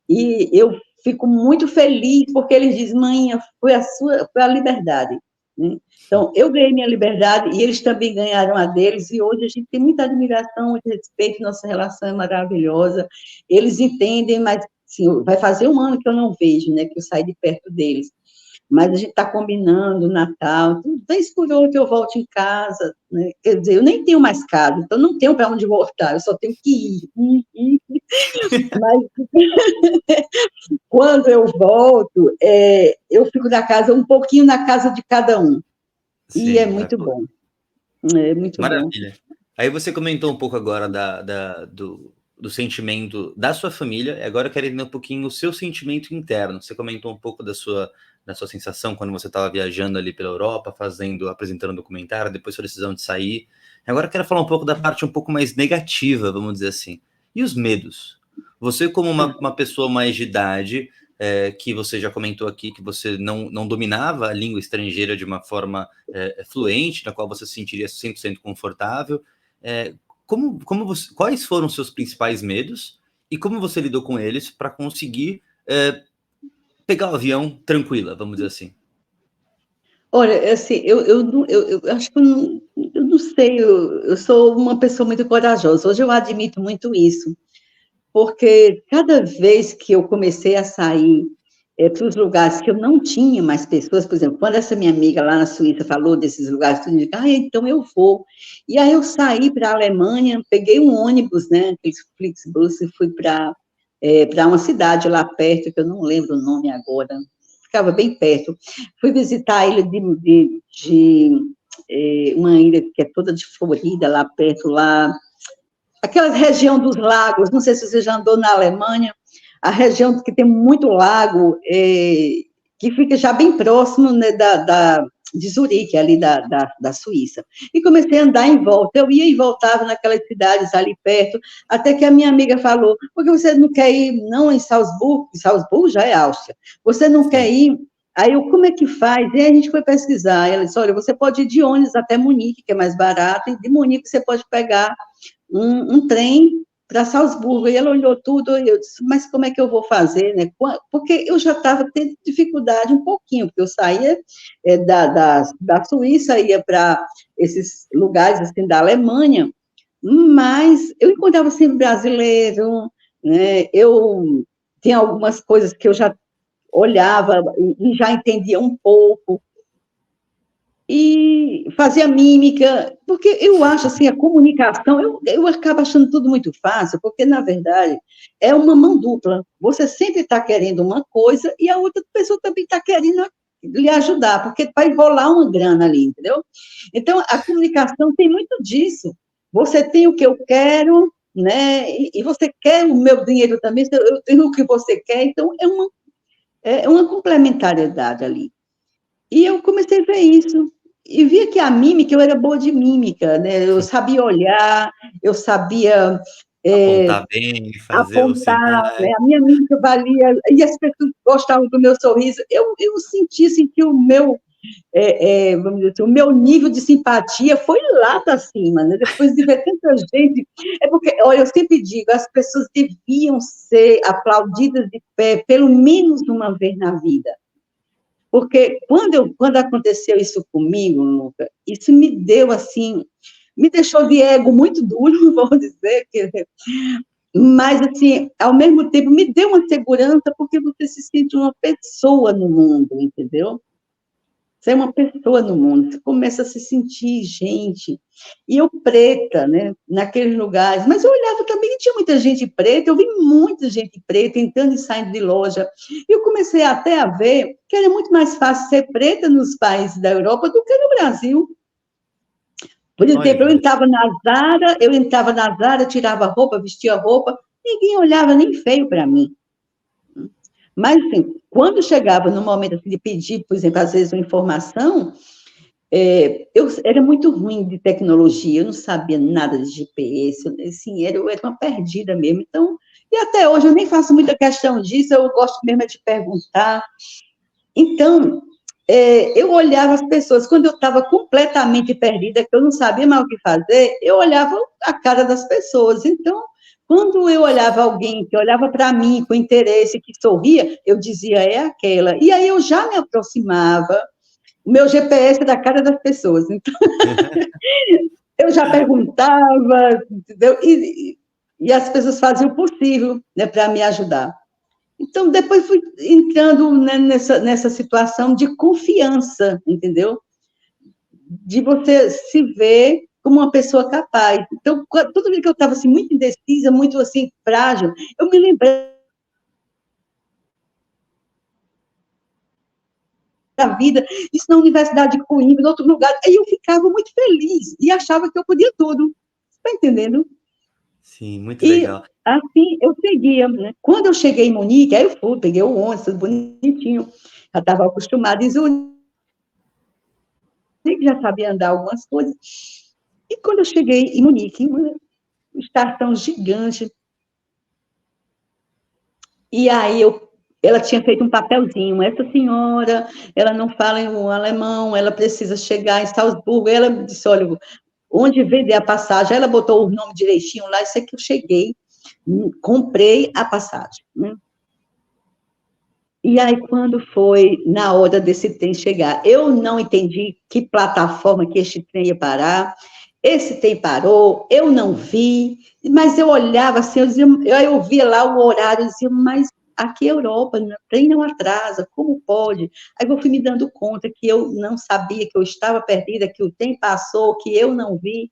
E eu fico muito feliz, porque eles dizem, mãe, foi a liberdade, né? Então, eu ganhei minha liberdade e eles também ganharam a deles, e hoje a gente tem muita admiração, muito respeito, nossa relação é maravilhosa. Eles entendem, mas assim, vai fazer um ano que eu não vejo, né, que eu saí de perto deles. Mas a gente está combinando o Natal, vez por outra eu volto em casa, né? Quer dizer, eu nem tenho mais casa, então não tenho para onde voltar, eu só tenho que ir. Mas quando eu volto, eu fico na casa, um pouquinho na casa de cada um. E é Sim, muito bom. É muito bom. maravilha. Aí você comentou um pouco agora do sentimento da sua família, e agora eu quero entender um pouquinho o seu sentimento interno. Você comentou um pouco da sua sensação quando você estava viajando ali pela Europa, apresentando um documentário, depois sua decisão de sair. Agora eu quero falar um pouco da parte um pouco mais negativa, vamos dizer assim. E os medos? Você, como uma pessoa mais de idade, que você já comentou aqui que você não dominava a língua estrangeira de uma forma fluente, na qual você se sentiria 100% confortável, quais foram os seus principais medos e como você lidou com eles para conseguir pegar o avião tranquila, vamos dizer assim? Olha, assim, eu acho que eu não sei, eu sou uma pessoa muito corajosa. Hoje eu admito muito isso, porque cada vez que eu comecei a sair para os lugares que eu não tinha mais pessoas, por exemplo, quando essa minha amiga lá na Suíça falou desses lugares, eu disse, então eu vou. E aí eu saí para a Alemanha, peguei um ônibus, né, aqueles Flixbus, e fui para uma cidade lá perto, que eu não lembro o nome agora, ficava bem perto. Fui visitar a ilha uma ilha que é toda de Florida, lá perto, lá, aquela região dos lagos, não sei se você já andou na Alemanha, a região que tem muito lago, que fica já bem próximo, né, de Zurique, ali da Suíça. E comecei a andar em volta. Eu ia e voltava naquelas cidades ali perto, até que a minha amiga falou, por que você não quer ir, não, em Salzburgo? Salzburgo já é Áustria. Você não quer ir? Aí eu, como é que faz? E aí a gente foi pesquisar. Ela disse, olha, você pode ir de ônibus até Munique, que é mais barato, e de Munique você pode pegar um trem para Salzburgo, e ela olhou tudo, e eu disse, mas como é que eu vou fazer, né? Porque eu já estava tendo dificuldade um pouquinho, porque eu saía da Suíça, ia para esses lugares, assim, da Alemanha, mas eu encontrava sempre brasileiro, né? Eu tinha algumas coisas que eu já olhava e já entendia um pouco, e fazia mímica, porque eu acho assim, a comunicação, eu acabo achando tudo muito fácil, porque, na verdade, é uma mão dupla. Você sempre está querendo uma coisa e a outra pessoa também está querendo lhe ajudar, porque vai rolar uma grana ali, entendeu? Então, a comunicação tem muito disso. Você tem o que eu quero, né? E você quer o meu dinheiro também, eu tenho o que você quer, então é uma complementariedade ali. E eu comecei a ver isso. E via que a mímica, eu era boa de mímica, né? Eu sabia olhar, eu sabia Apontar bem, fazer o apontar, sinal. né? A minha mímica valia, e as pessoas gostavam do meu sorriso. Eu senti assim, que o meu, vamos dizer assim, o meu nível de simpatia foi lá para cima, né? Depois de ver tanta gente. É porque, olha, eu sempre digo, as pessoas deviam ser aplaudidas de pé pelo menos uma vez na vida. Porque quando aconteceu isso comigo, Luca, isso me deu assim, me deixou de ego muito duro, vamos dizer, mas, assim, ao mesmo tempo, me deu uma segurança, porque você se sente uma pessoa no mundo, entendeu? Você é uma pessoa no mundo, você começa a se sentir gente. E eu preta, né, naqueles lugares, mas eu olhava também que tinha muita gente preta, eu vi muita gente preta entrando e saindo de loja. E eu comecei até a ver que era muito mais fácil ser preta nos países da Europa do que no Brasil. Por exemplo, Olha, eu entrava na Zara, tirava roupa, vestia roupa, ninguém olhava nem feio para mim. Mas, assim, quando chegava no momento assim, de pedir, por exemplo, às vezes uma informação, eu era muito ruim de tecnologia, eu não sabia nada de GPS, assim, eu era uma perdida mesmo. Então, e até hoje eu nem faço muita questão disso, eu gosto mesmo de perguntar. Então, eu olhava as pessoas, quando eu estava completamente perdida, que eu não sabia mais o que fazer, eu olhava a cara das pessoas. Então, quando eu olhava alguém que olhava para mim com interesse, que sorria, eu dizia, é aquela. E aí eu já me aproximava, o meu GPS da cara das pessoas. Então, eu já perguntava, entendeu? E as pessoas faziam o possível, né, para me ajudar. Então, depois fui entrando, né, nessa situação de confiança, entendeu? De você se ver como uma pessoa capaz. Então, toda vez que eu estava assim, muito indecisa, muito assim, frágil, eu me lembrei da vida, isso na Universidade de Coimbra, em outro lugar, aí eu ficava muito feliz e achava que eu podia tudo. Está entendendo? sim, muito E legal. assim eu seguia, né? Quando eu cheguei em Munique, aí eu fui, peguei o ônibus, tudo bonitinho, já estava acostumada, e já sabia andar algumas coisas. E quando eu cheguei em Munique, uma estação gigante, e aí ela tinha feito um papelzinho, essa senhora, ela não fala em alemão, ela precisa chegar em Salzburgo, ela disse, olha, onde vender a passagem, ela botou o nome direitinho lá, isso é que eu cheguei, comprei a passagem, né? E aí, quando foi na hora desse trem chegar, eu não entendi que plataforma que este trem ia parar. Esse trem parou, eu não vi, mas eu olhava assim, eu via lá o horário, eu dizia, mas aqui é Europa, o trem não atrasa, como pode? Aí eu fui me dando conta que eu não sabia, que eu estava perdida, que o trem passou, que eu não vi.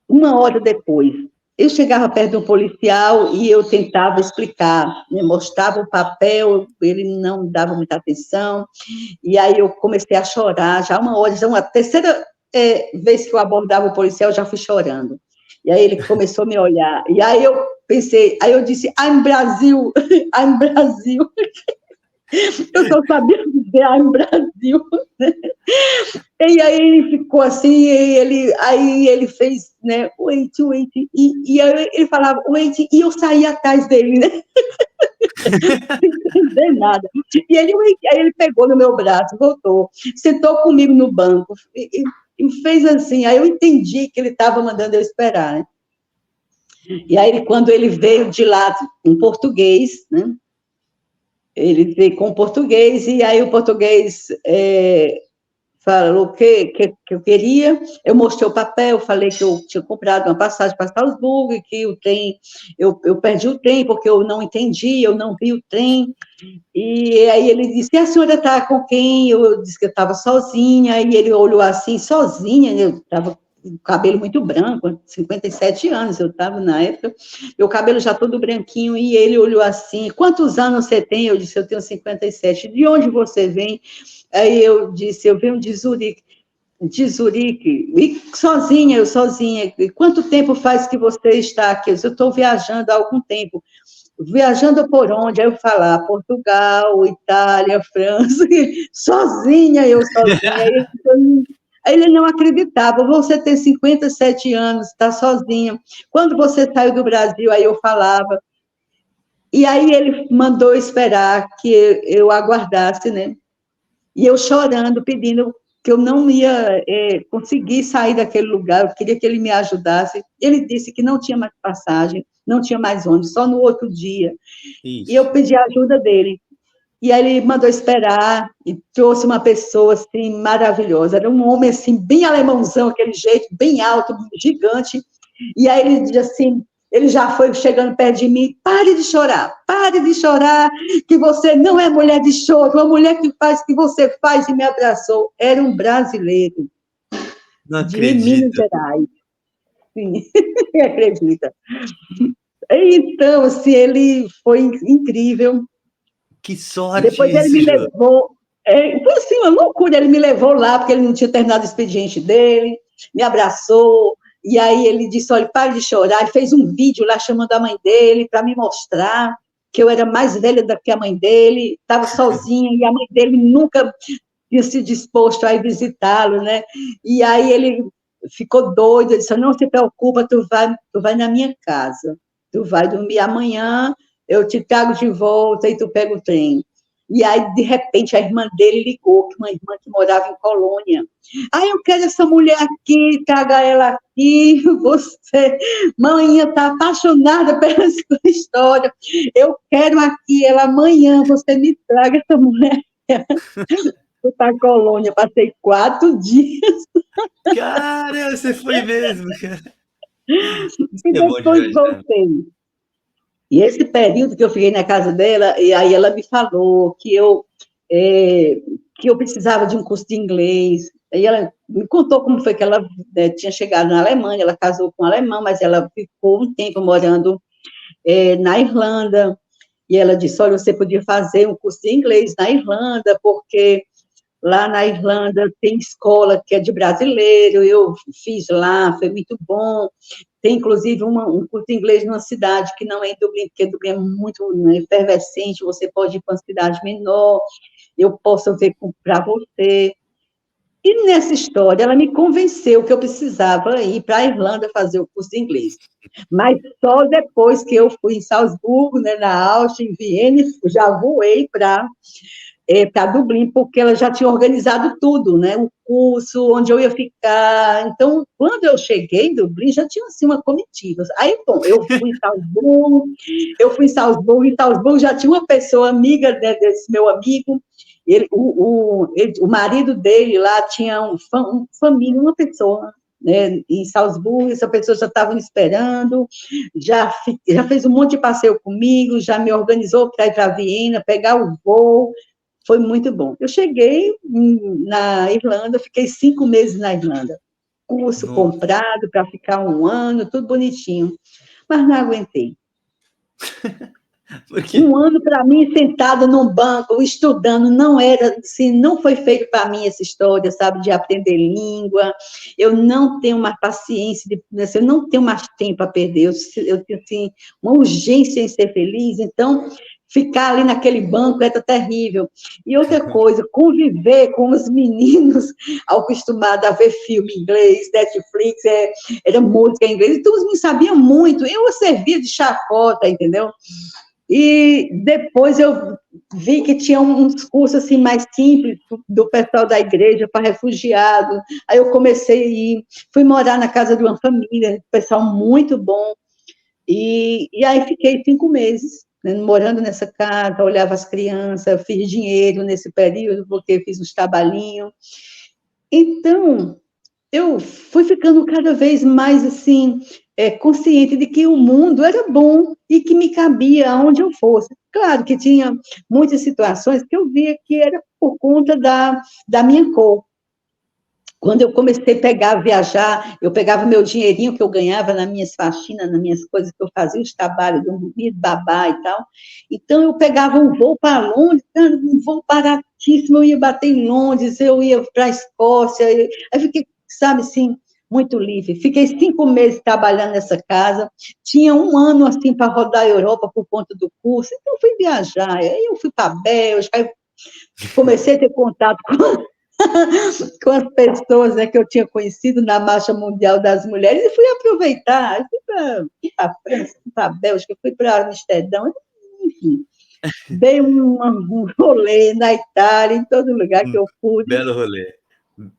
Uma hora depois, eu chegava perto de um policial e eu tentava explicar, me mostrava o papel, ele não dava muita atenção, e aí eu comecei a chorar, já uma hora, já uma terceira vez que eu abordava o policial, eu já fui chorando. E aí ele começou a me olhar, e aí eu pensei, aí eu disse, I'm Brasil, I'm Brasil. Eu só sabia dizer I'm Brasil. E aí ele ficou assim, aí ele fez, né, wait, e aí ele falava, wait, e eu saí atrás dele, né, sem entender nada. E aí ele pegou no meu braço, voltou, sentou comigo no banco, e fez assim, aí eu entendi que ele estava mandando eu esperar, né. E aí, quando ele veio de lá, em português, né, ele veio com português, e aí o português falou que eu queria, eu mostrei o papel, falei que eu tinha comprado uma passagem para Salzburgo, e que o trem, eu perdi o trem, porque eu não entendi, eu não vi o trem, e aí ele disse, e a senhora está com quem? Eu disse que eu estava sozinha, e ele olhou assim, sozinha, eu estava com o cabelo muito branco, 57 anos eu estava na época, meu cabelo já todo branquinho, e ele olhou assim, quantos anos você tem? Eu disse, eu tenho 57, de onde você vem? Aí eu disse, eu venho de Zurique, e sozinha, eu sozinha, e quanto tempo faz que você está aqui? Eu estou viajando há algum tempo. Viajando por onde? Aí eu falar, Portugal, Itália, França, sozinha, eu sozinha. Aí ele disse, Aí ele não acreditava, você tem 57 anos, está sozinha. Quando você saiu do Brasil, aí eu falava. E aí ele mandou esperar que eu aguardasse, né? E eu chorando, pedindo que eu não ia conseguir sair daquele lugar, eu queria que ele me ajudasse. Ele disse que não tinha mais passagem, não tinha mais ônibus, só no outro dia. E eu Ixi. pedi a ajuda dele. E aí ele mandou esperar e trouxe uma pessoa, assim, maravilhosa. Era um homem, assim, bem alemãozão, aquele jeito, bem alto, gigante. E aí ele disse assim, ele já foi chegando perto de mim, pare de chorar, que você não é mulher de choro, uma mulher que faz o que você faz, e me abraçou. Era um brasileiro, Não de Minas acredito. Gerais. Sim, acredita. Então, assim, ele foi incrível. Que sorte Depois ele isso, me Ju. levou, foi assim, uma loucura, ele me levou lá, porque ele não tinha terminado o expediente dele, me abraçou, e aí ele disse, olha, pare de chorar, ele fez um vídeo lá chamando a mãe dele para me mostrar que eu era mais velha do que a mãe dele, estava sozinha, e a mãe dele nunca tinha se disposto a ir visitá-lo, né? E aí ele ficou doido, ele disse, não se preocupa, tu vai na minha casa, tu vai dormir amanhã, eu te trago de volta e tu pega o trem. E aí, de repente, a irmã dele ligou, uma irmã que morava em Colônia. Ah, eu quero essa mulher aqui, traga ela aqui. Você, mãe, está apaixonada pela sua história. Eu quero aqui ela amanhã, você me traga essa mulher. Fui para Colônia, passei 4 dias Cara, você foi mesmo, cara. Isso e que é bom de depois viajar. voltei. E esse período que eu fiquei na casa dela, e aí ela me falou é, que eu precisava de um curso de inglês. E ela me contou como foi que ela tinha chegado na Alemanha, ela casou com um alemão, mas ela ficou um tempo morando na Irlanda. E ela disse, olha, você podia fazer um curso de inglês na Irlanda, porque lá na Irlanda tem escola que é de brasileiro, eu fiz lá, foi muito bom. Tem, inclusive, um curso de inglês numa cidade que não é em Dublin, porque Dublin é muito, né, efervescente, você pode ir para uma cidade menor, eu posso ver para você. E nessa história, ela me convenceu que eu precisava ir para a Irlanda fazer o curso de inglês. Mas só depois que eu fui em Salzburgo, né, na Áustria, em Viena, já voei para Dublin, porque ela já tinha organizado tudo, né? O curso, onde eu ia ficar. Então, quando eu cheguei em Dublin, já tinha assim uma comitiva. Aí, bom, em Salzburgo já tinha uma pessoa amiga, né, desse meu amigo. O marido dele lá tinha família, uma pessoa, né, em Salzburgo, essa pessoa já estava me esperando, já fez um monte de passeio comigo, já me organizou para ir para Viena, pegar o voo, foi muito bom. Eu cheguei na Irlanda, fiquei 5 meses na Irlanda. Curso Nossa. comprado para ficar 1 ano, tudo bonitinho. Mas não aguentei. Por quê? 1 ano para mim, sentada num banco, estudando, não era, assim, não foi feito para mim essa história, sabe, de aprender língua. Eu não tenho mais paciência, assim, eu não tenho mais tempo a perder. Eu tenho, assim, uma urgência em ser feliz, então ficar ali naquele banco era terrível. E outra coisa, conviver com os meninos acostumados a ver filme em inglês, Netflix, era música em inglês, então os meninos sabiam muito, eu servia de chacota, entendeu? E depois eu vi que tinha uns cursos assim mais simples do pessoal da igreja para refugiados. Aí eu comecei a ir, fui morar na casa de uma família, pessoal muito bom. E aí fiquei 5 meses, né, morando nessa casa, olhava as crianças, fiz dinheiro nesse período, porque fiz uns trabalhinhos. Então, eu fui ficando cada vez mais assim, consciente de que o mundo era bom e que me cabia aonde eu fosse. Claro que tinha muitas situações que eu via que era por conta da minha cor. Quando eu comecei a viajar, eu pegava meu dinheirinho que eu ganhava nas minhas faxinas, nas minhas coisas que eu fazia, os trabalhos do babá e tal. Então, eu pegava um voo para Londres, um voo baratíssimo, eu ia bater em Londres, eu ia para a Escócia, aí fiquei, sabe, assim, muito livre. Fiquei 5 meses trabalhando nessa casa, tinha 1 ano, assim, para rodar a Europa por conta do curso, então eu fui viajar, aí eu fui para a Bélgica, aí comecei a ter contato com com as pessoas, né, que eu tinha conhecido na Marcha Mundial das Mulheres, e fui aproveitar, fui para a França, fui para a Bélgica, fui para Amsterdã, enfim, dei um rolê na Itália, em todo lugar que eu pude. Belo rolê.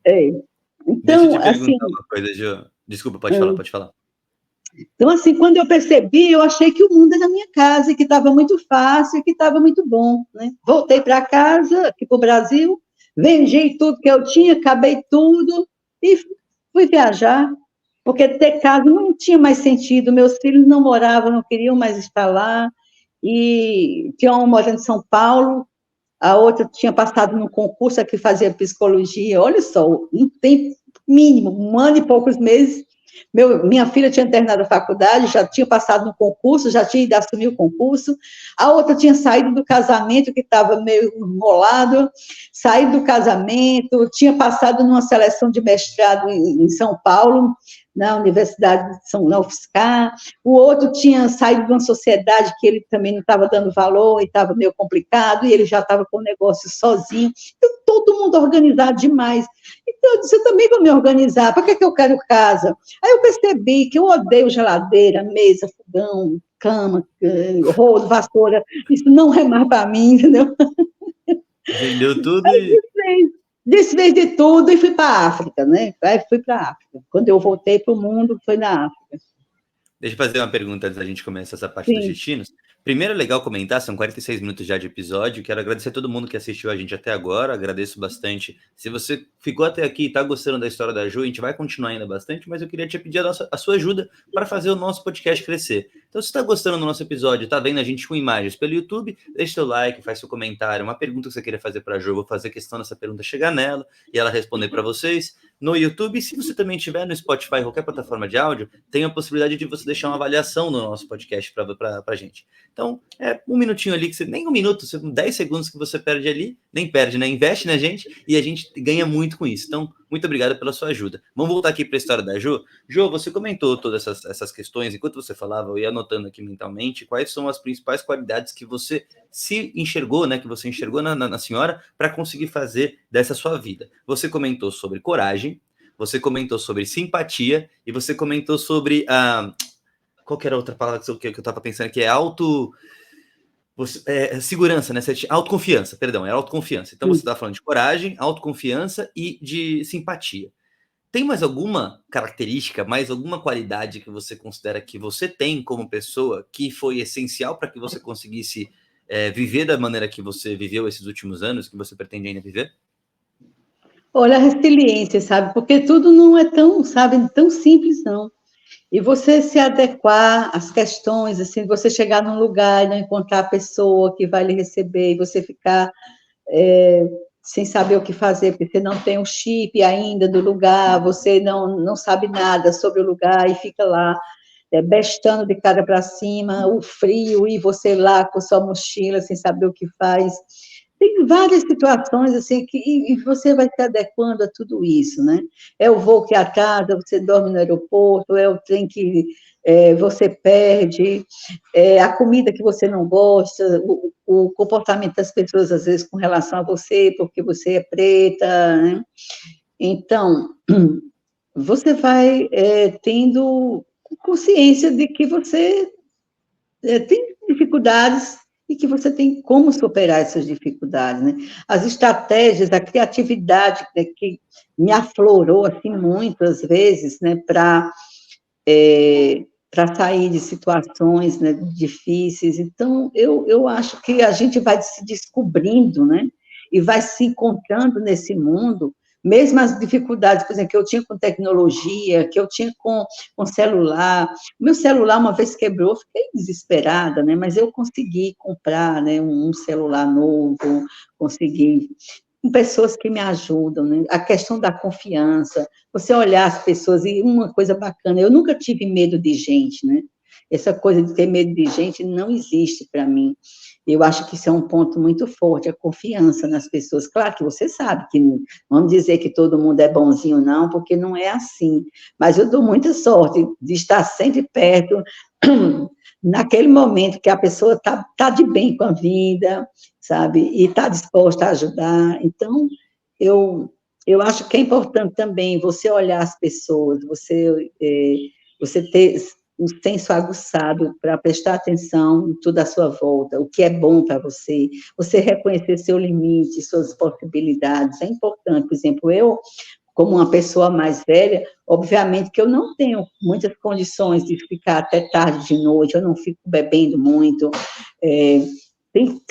É. Deixa eu Então, te assim, perguntar uma coisa, Jo. Desculpa, pode falar, pode falar. então, assim, quando eu percebi, eu achei que o mundo era minha casa, e que estava muito fácil, e que estava muito bom, né? Voltei para casa, aqui para o Brasil, vendi tudo que eu tinha, acabei tudo, e fui viajar, porque ter casa não tinha mais sentido, meus filhos não moravam, não queriam mais estar lá, e tinha uma morando em São Paulo, a outra tinha passado no concurso aqui, fazia psicologia, olha só, um tempo mínimo, um ano e poucos meses, minha filha tinha terminado a faculdade, já tinha passado no concurso, já tinha ido assumir o concurso, a outra tinha saído do casamento, que estava meio enrolado, saído do casamento, tinha passado numa seleção de mestrado em São Paulo, na Universidade de na UFSCar, o outro tinha saído de uma sociedade que ele também não estava dando valor e estava meio complicado, e ele já estava com o negócio sozinho, então, todo mundo organizado demais. Então, eu disse, eu também vou me organizar, para que eu quero casa? Aí eu percebi que eu odeio geladeira, mesa, fogão, cama, rolo, vassoura, isso não é mais para mim, entendeu? Vendeu tudo e... Desfez de tudo e fui para a África, né? Aí fui para a África. Quando eu voltei para o mundo, foi na África. Deixa eu fazer uma pergunta antes da gente começar essa parte dos Sim. destinos. Primeiro, é legal comentar, são 46 minutos já de episódio. Quero agradecer a todo mundo que assistiu a gente até agora. Agradeço bastante. Se você ficou até aqui e está gostando da história da Ju, a gente vai continuar ainda bastante, mas eu queria te pedir a sua ajuda para fazer o nosso podcast crescer. Então, se está gostando do nosso episódio, está vendo a gente com imagens pelo YouTube, deixa seu like, faz seu comentário, uma pergunta que você queria fazer para a Ju, eu vou fazer questão dessa pergunta chegar nela e ela responder para vocês no YouTube. Se você também estiver no Spotify, qualquer plataforma de áudio, tem a possibilidade de você deixar uma avaliação no nosso podcast para a gente. Então, é um minutinho ali, que você, nem um minuto, 10 segundos que você perde ali, nem perde, né? Investe na gente e a gente ganha muito com isso. Então, muito obrigado pela sua ajuda. Vamos voltar aqui para a história da Ju. Ju, você comentou todas essas questões, enquanto você falava, eu ia anotando aqui mentalmente quais são as principais qualidades que você se enxergou, né? Que você enxergou na senhora para conseguir fazer dessa sua vida. Você comentou sobre coragem, você comentou sobre simpatia e você comentou sobre qual que era a outra palavra que eu estava pensando, que é segurança, né? Autoconfiança, perdão, é autoconfiança. Então, você está falando de coragem, autoconfiança e de simpatia. Tem mais alguma característica, mais alguma qualidade que você considera que você tem como pessoa que foi essencial para que você conseguisse viver da maneira que você viveu esses últimos anos, que você pretende ainda viver? Olha, a resiliência, sabe? Porque tudo não é tão, sabe, tão simples, não. E você se adequar às questões, assim, você chegar num lugar e não encontrar a pessoa que vai lhe receber, e você ficar sem saber o que fazer, porque você não tem o chip ainda do lugar, você não sabe nada sobre o lugar e fica lá bestando de cara para cima, o frio, e você lá com sua mochila, sem saber o que faz. Tem várias situações assim e você vai se adequando a tudo isso, né? É o voo que atrasa, você dorme no aeroporto, é o trem que você perde, a comida que você não gosta, o comportamento das pessoas, às vezes, com relação a você, porque você é preta, né? Então, você vai tendo consciência de que você tem dificuldades e que você tem como superar essas dificuldades, né? As estratégias, a criatividade, né, que me aflorou assim muitas vezes, né, para sair de situações, né, difíceis. Então, eu acho que a gente vai se descobrindo, né, e vai se encontrando nesse mundo, mesmo as dificuldades, por exemplo, que eu tinha com tecnologia, que eu tinha com celular. O meu celular, uma vez quebrou, eu fiquei desesperada, né, mas eu consegui comprar, né, um celular novo, consegui, com pessoas que me ajudam, né, a questão da confiança, você olhar as pessoas, e uma coisa bacana, eu nunca tive medo de gente, né? Essa coisa de ter medo de gente não existe para mim. Eu acho que isso é um ponto muito forte, a confiança nas pessoas. Claro que você sabe que não vamos dizer que todo mundo é bonzinho, não, porque não é assim. Mas eu dou muita sorte de estar sempre perto, naquele momento que a pessoa tá de bem com a vida, sabe? E está disposta a ajudar. Então, eu Eu acho que é importante também você olhar as pessoas, você ter um senso aguçado para prestar atenção em tudo à sua volta, o que é bom para você reconhecer seu limite, suas possibilidades, é importante. Por exemplo, eu, como uma pessoa mais velha, obviamente que eu não tenho muitas condições de ficar até tarde de noite, eu não fico bebendo muito, tem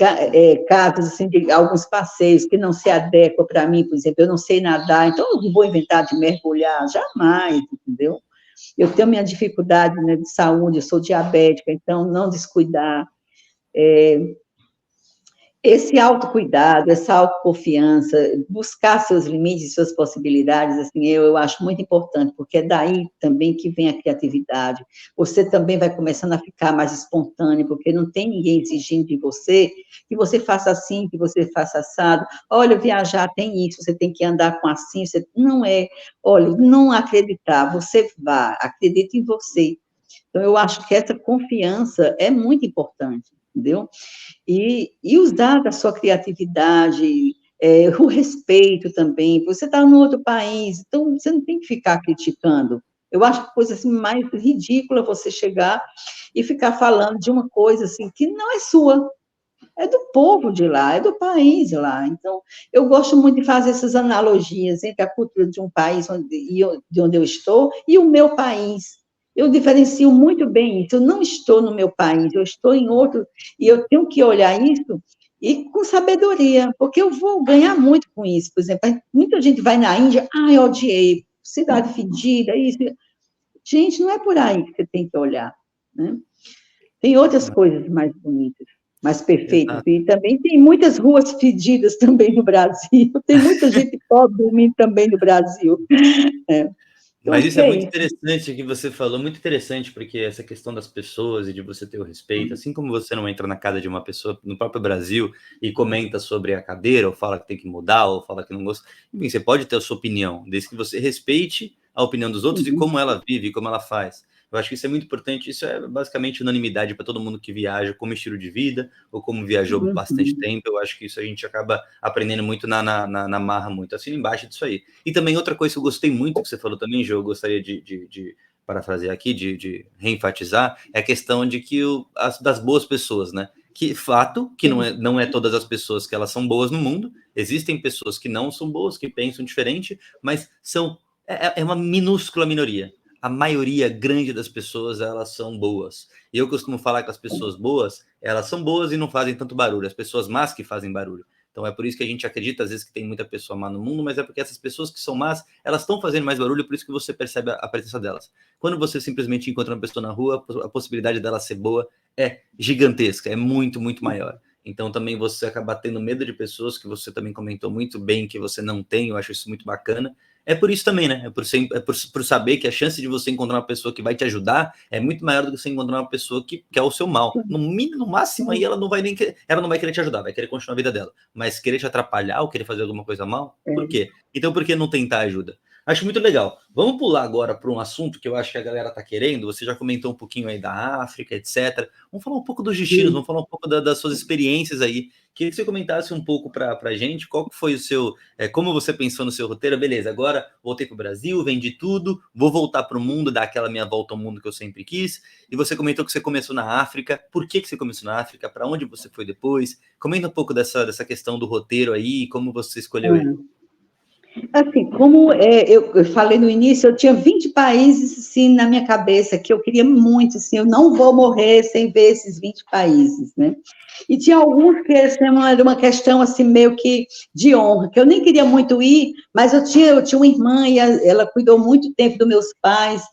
casos assim, de alguns passeios que não se adequam para mim, por exemplo, eu não sei nadar, então eu não vou inventar de mergulhar, jamais, entendeu? Eu tenho minha dificuldade, né, de saúde, eu sou diabética, então não descuidar. Esse autocuidado, essa autoconfiança, buscar seus limites, suas possibilidades, assim, eu acho muito importante, porque é daí também que vem a criatividade. Você também vai começando a ficar mais espontâneo, porque não tem ninguém exigindo de você que você faça assim, que você faça assado. Olha, viajar tem isso, você tem que andar com assim, você... não é. Olha, não acreditar, você vá, acredite em você. Então, eu acho que essa confiança é muito importante, entendeu? E usar da sua criatividade, o respeito também. Você está em outro país, então você não tem que ficar criticando. Eu acho que coisa assim, mais ridícula você chegar e ficar falando de uma coisa assim que não é sua, é do povo de lá, é do país lá. Então, eu gosto muito de fazer essas analogias entre a cultura de um país de onde eu estou e o meu país. Eu diferencio muito bem isso. Eu não estou no meu país, eu estou em outro, e eu tenho que olhar isso e com sabedoria, porque eu vou ganhar muito com isso. Por exemplo, muita gente vai na Índia, eu odiei, cidade fedida, isso. Gente, não é por aí que você tem que olhar, né? Tem outras coisas mais bonitas, mais perfeitas. Exato. E também tem muitas ruas fedidas também no Brasil. Tem muita gente pobre dormindo também no Brasil. Então, Mas acho isso que é é muito isso. interessante que você falou, muito interessante, porque essa questão das pessoas e de você ter o respeito, assim como você não entra na casa de uma pessoa no próprio Brasil e comenta sobre a cadeira, ou fala que tem que mudar, ou fala que não gosta, enfim, você pode ter a sua opinião, desde que você respeite a opinião dos outros e Uhum, como ela vive, como ela faz. Eu acho que isso é muito importante, isso é basicamente unanimidade para todo mundo que viaja como estilo de vida, ou como viajou bastante uhum, tempo, eu acho que isso a gente acaba aprendendo muito na marra, muito assim embaixo disso aí. E também outra coisa que eu gostei muito que você falou também, Jô, eu gostaria de parafrasear aqui, de reenfatizar, é a questão de que das boas pessoas, né? Que fato que sim, não é todas as pessoas que elas são boas no mundo, existem pessoas que não são boas, que pensam diferente, mas é uma minúscula minoria. A maioria grande das pessoas, elas são boas. E eu costumo falar que as pessoas boas, elas são boas e não fazem tanto barulho. As pessoas más que fazem barulho. Então é por isso que a gente acredita às vezes que tem muita pessoa má no mundo, mas é porque essas pessoas que são más, elas estão fazendo mais barulho, por isso que você percebe a presença delas. Quando você simplesmente encontra uma pessoa na rua, a possibilidade dela ser boa é gigantesca, é muito, muito maior. Então também você acaba tendo medo de pessoas que você também comentou muito bem que você não tem, eu acho isso muito bacana. É por isso também, né? Por saber que a chance de você encontrar uma pessoa que vai te ajudar é muito maior do que você encontrar uma pessoa que quer o seu mal. sim, No máximo aí sim, ela não vai nem ela não vai querer te ajudar, vai querer continuar a vida dela. Mas querer te atrapalhar ou querer fazer alguma coisa mal, por é. quê? Então por que não tentar ajuda? Acho muito legal. Vamos pular agora para um assunto que eu acho que a galera está querendo. Você já comentou um pouquinho aí da África, etc. Vamos falar um pouco dos destinos, vamos falar um pouco das suas experiências aí. Queria que você comentasse um pouco para a gente qual que foi o seu, como você pensou no seu roteiro. Beleza, agora voltei para o Brasil, vendi tudo, vou voltar para o mundo, dar aquela minha volta ao mundo que eu sempre quis. E você comentou que você começou na África. Por que você começou na África? Para onde você foi depois? Comenta um pouco dessa questão do roteiro aí, como você escolheu ele. Assim, como eu falei no início, eu tinha 20 países, assim, na minha cabeça, que eu queria muito, assim, eu não vou morrer sem ver esses 20 países, né? E tinha alguns que assim, era uma questão, assim, meio que de honra, que eu nem queria muito ir, mas eu tinha uma irmã e ela cuidou muito tempo dos meus pais,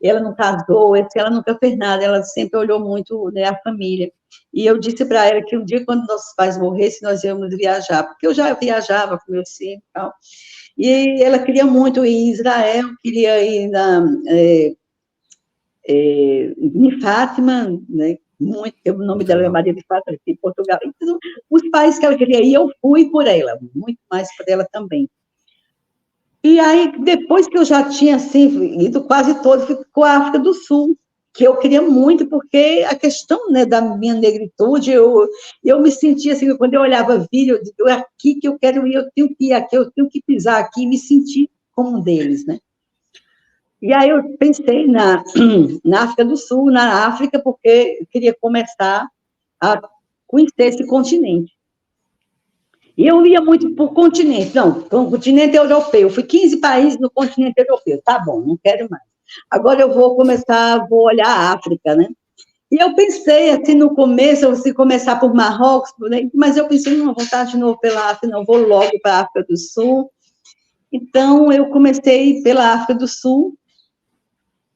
ela não casou, ela nunca fez nada, ela sempre olhou muito, né, a família. E eu disse para ela que um dia, quando nossos pais morressem, nós íamos viajar, porque eu já viajava com meus filhos e tal. E ela queria muito ir em Israel, queria ir em Fátima, né? Muito, o nome Muito dela é legal. Maria de Fátima, em Portugal. Então, os países que ela queria ir, eu fui por ela, muito mais por ela também. E aí, depois que eu já tinha, assim, ido quase todo, ficou a África do Sul. que eu queria muito, porque a questão, né, da minha negritude, eu me sentia assim, quando eu olhava vídeo, eu digo, é aqui que eu quero ir, eu tenho que ir aqui, eu tenho que pisar aqui, e me sentir como um deles, né? E aí eu pensei na África do Sul, na África, porque eu queria começar a conhecer esse continente. E eu ia muito por continente, não, continente europeu, fui 15 países no continente europeu, tá bom, não quero mais. Agora eu vou olhar a África, né? E eu pensei, assim, no começo, se começar por Marrocos, né? Mas eu pensei, não, vou voltar de novo pela África, não, vou logo para a África do Sul. Então, eu comecei pela África do Sul,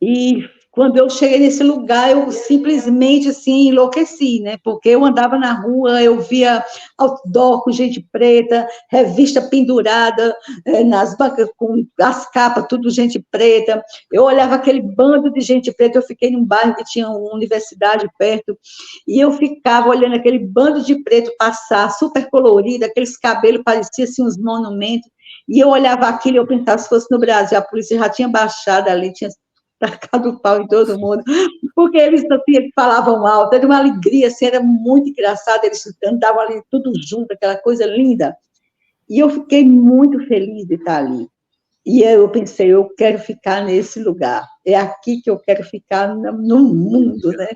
e quando eu cheguei nesse lugar, eu simplesmente, assim, enlouqueci, né? Porque eu andava na rua, eu via outdoor com gente preta, revista pendurada nas bancas, com as capas, tudo gente preta. Eu olhava aquele bando de gente preta, eu fiquei num bairro que tinha uma universidade perto, e eu ficava olhando aquele bando de preto passar, super colorido, aqueles cabelos pareciam, assim, uns monumentos, e eu olhava aquilo e eu pensava, se fosse no Brasil, a polícia já tinha baixado ali, tinha tacado o pau em todo mundo, porque eles assim, falavam alto, era uma alegria, assim, era muito engraçado, eles andavam ali tudo junto, aquela coisa linda, e eu fiquei muito feliz de estar ali, e eu pensei, eu quero ficar nesse lugar, é aqui que eu quero ficar no mundo, né?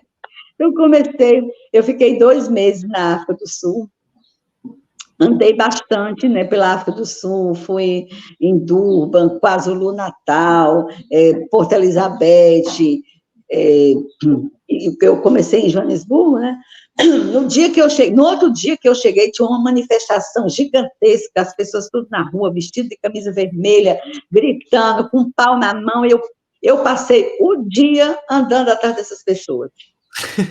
Eu fiquei 2 meses na África do Sul, andei bastante, né, pela África do Sul, fui em Durban, KwaZulu-Natal, Porto Elizabeth, eu comecei em Joanesburgo, né? No outro dia que eu cheguei, tinha uma manifestação gigantesca, as pessoas tudo na rua, vestidas de camisa vermelha, gritando, com um pau na mão, eu passei o dia andando atrás dessas pessoas.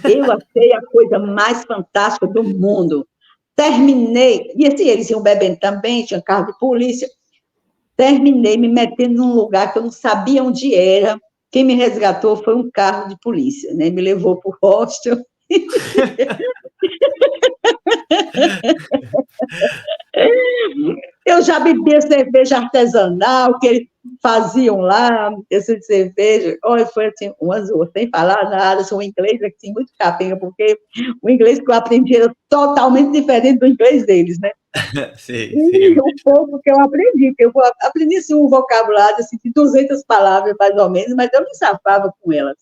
Eu achei a coisa mais fantástica do mundo. Terminei, e assim, eles iam bebendo também, tinha carro de polícia, terminei me metendo num lugar que eu não sabia onde era, quem me resgatou foi um carro de polícia, né, me levou para o hostel. Eu já bebia cerveja artesanal, que eles faziam lá, essa cerveja, olha, foi assim, um azul, sem falar nada, sou inglês assim, muito capenga, porque o inglês que eu aprendi era totalmente diferente do inglês deles, né? Sim, E o pouco que eu aprendi assim, um vocabulário assim, de 200 palavras, mais ou menos, mas eu me safava com elas.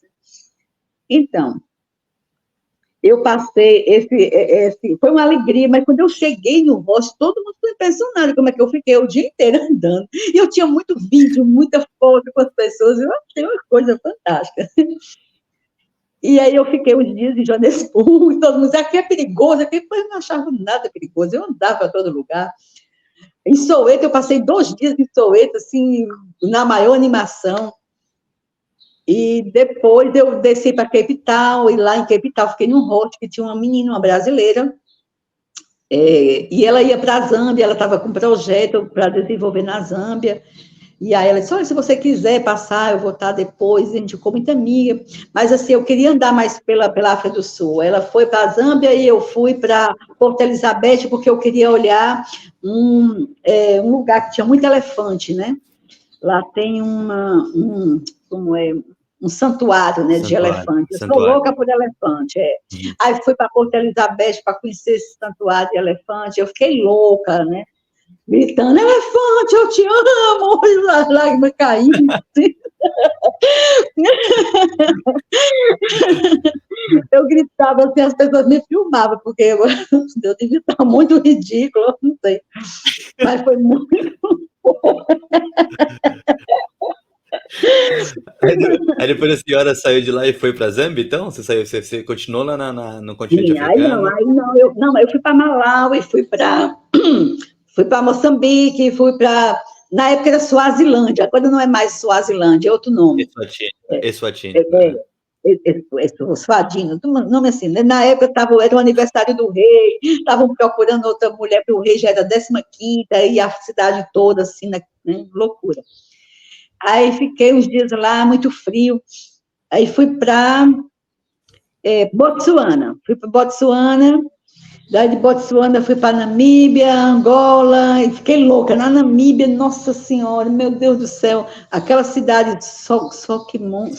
Então, eu passei foi uma alegria, mas quando eu cheguei no hostel, todo mundo foi impressionado como é que eu fiquei o dia inteiro andando. E eu tinha muito vídeo, muita foto com as pessoas, eu achei uma coisa fantástica. E aí eu fiquei uns dias em Joanesburgo, e todo mundo dizia, aqui é perigoso, aqui eu não achava nada perigoso, eu andava a todo lugar. Em Soweto, eu passei 2 dias em Soweto, assim, na maior animação. E depois eu desci para Cape Town, e lá em Cape Town fiquei num hostel que tinha uma menina, uma brasileira, e ela ia para a Zâmbia, ela estava com um projeto para desenvolver na Zâmbia, e aí ela disse, olha, se você quiser passar, eu vou estar depois, a gente ficou muito amiga, mas assim, eu queria andar mais pela África do Sul, ela foi para a Zâmbia e eu fui para Porto Elizabeth, porque eu queria olhar um lugar que tinha muito elefante, né? Lá tem um santuário, né, de elefante. Eu sou louca por elefante, Aí fui para Porto Elizabeth para conhecer esse santuário de elefante, eu fiquei louca, né? Gritando, elefante, eu te amo, e as lágrimas caindo. Eu gritava assim, as pessoas me filmavam, porque eu devia estar muito ridícula, não sei. Mas foi muito Aí depois a senhora saiu de lá e foi para Zâmbia, então? Você continuou lá no continente Sim, africano? eu fui para Malawi, fui para Moçambique, na época era Suazilândia, agora não é mais Suazilândia, é outro nome. Eswatini. Suadino, nome assim, né? Na época era o aniversário do rei, estavam procurando outra mulher, porque o rei já era 15ª, e a cidade toda, assim, né? Loucura. Aí fiquei uns dias lá, muito frio, aí fui para Botsuana, daí de Botsuana fui para Namíbia, Angola, e fiquei louca, na Namíbia, nossa senhora, meu Deus do céu, aquela cidade Swakopmund,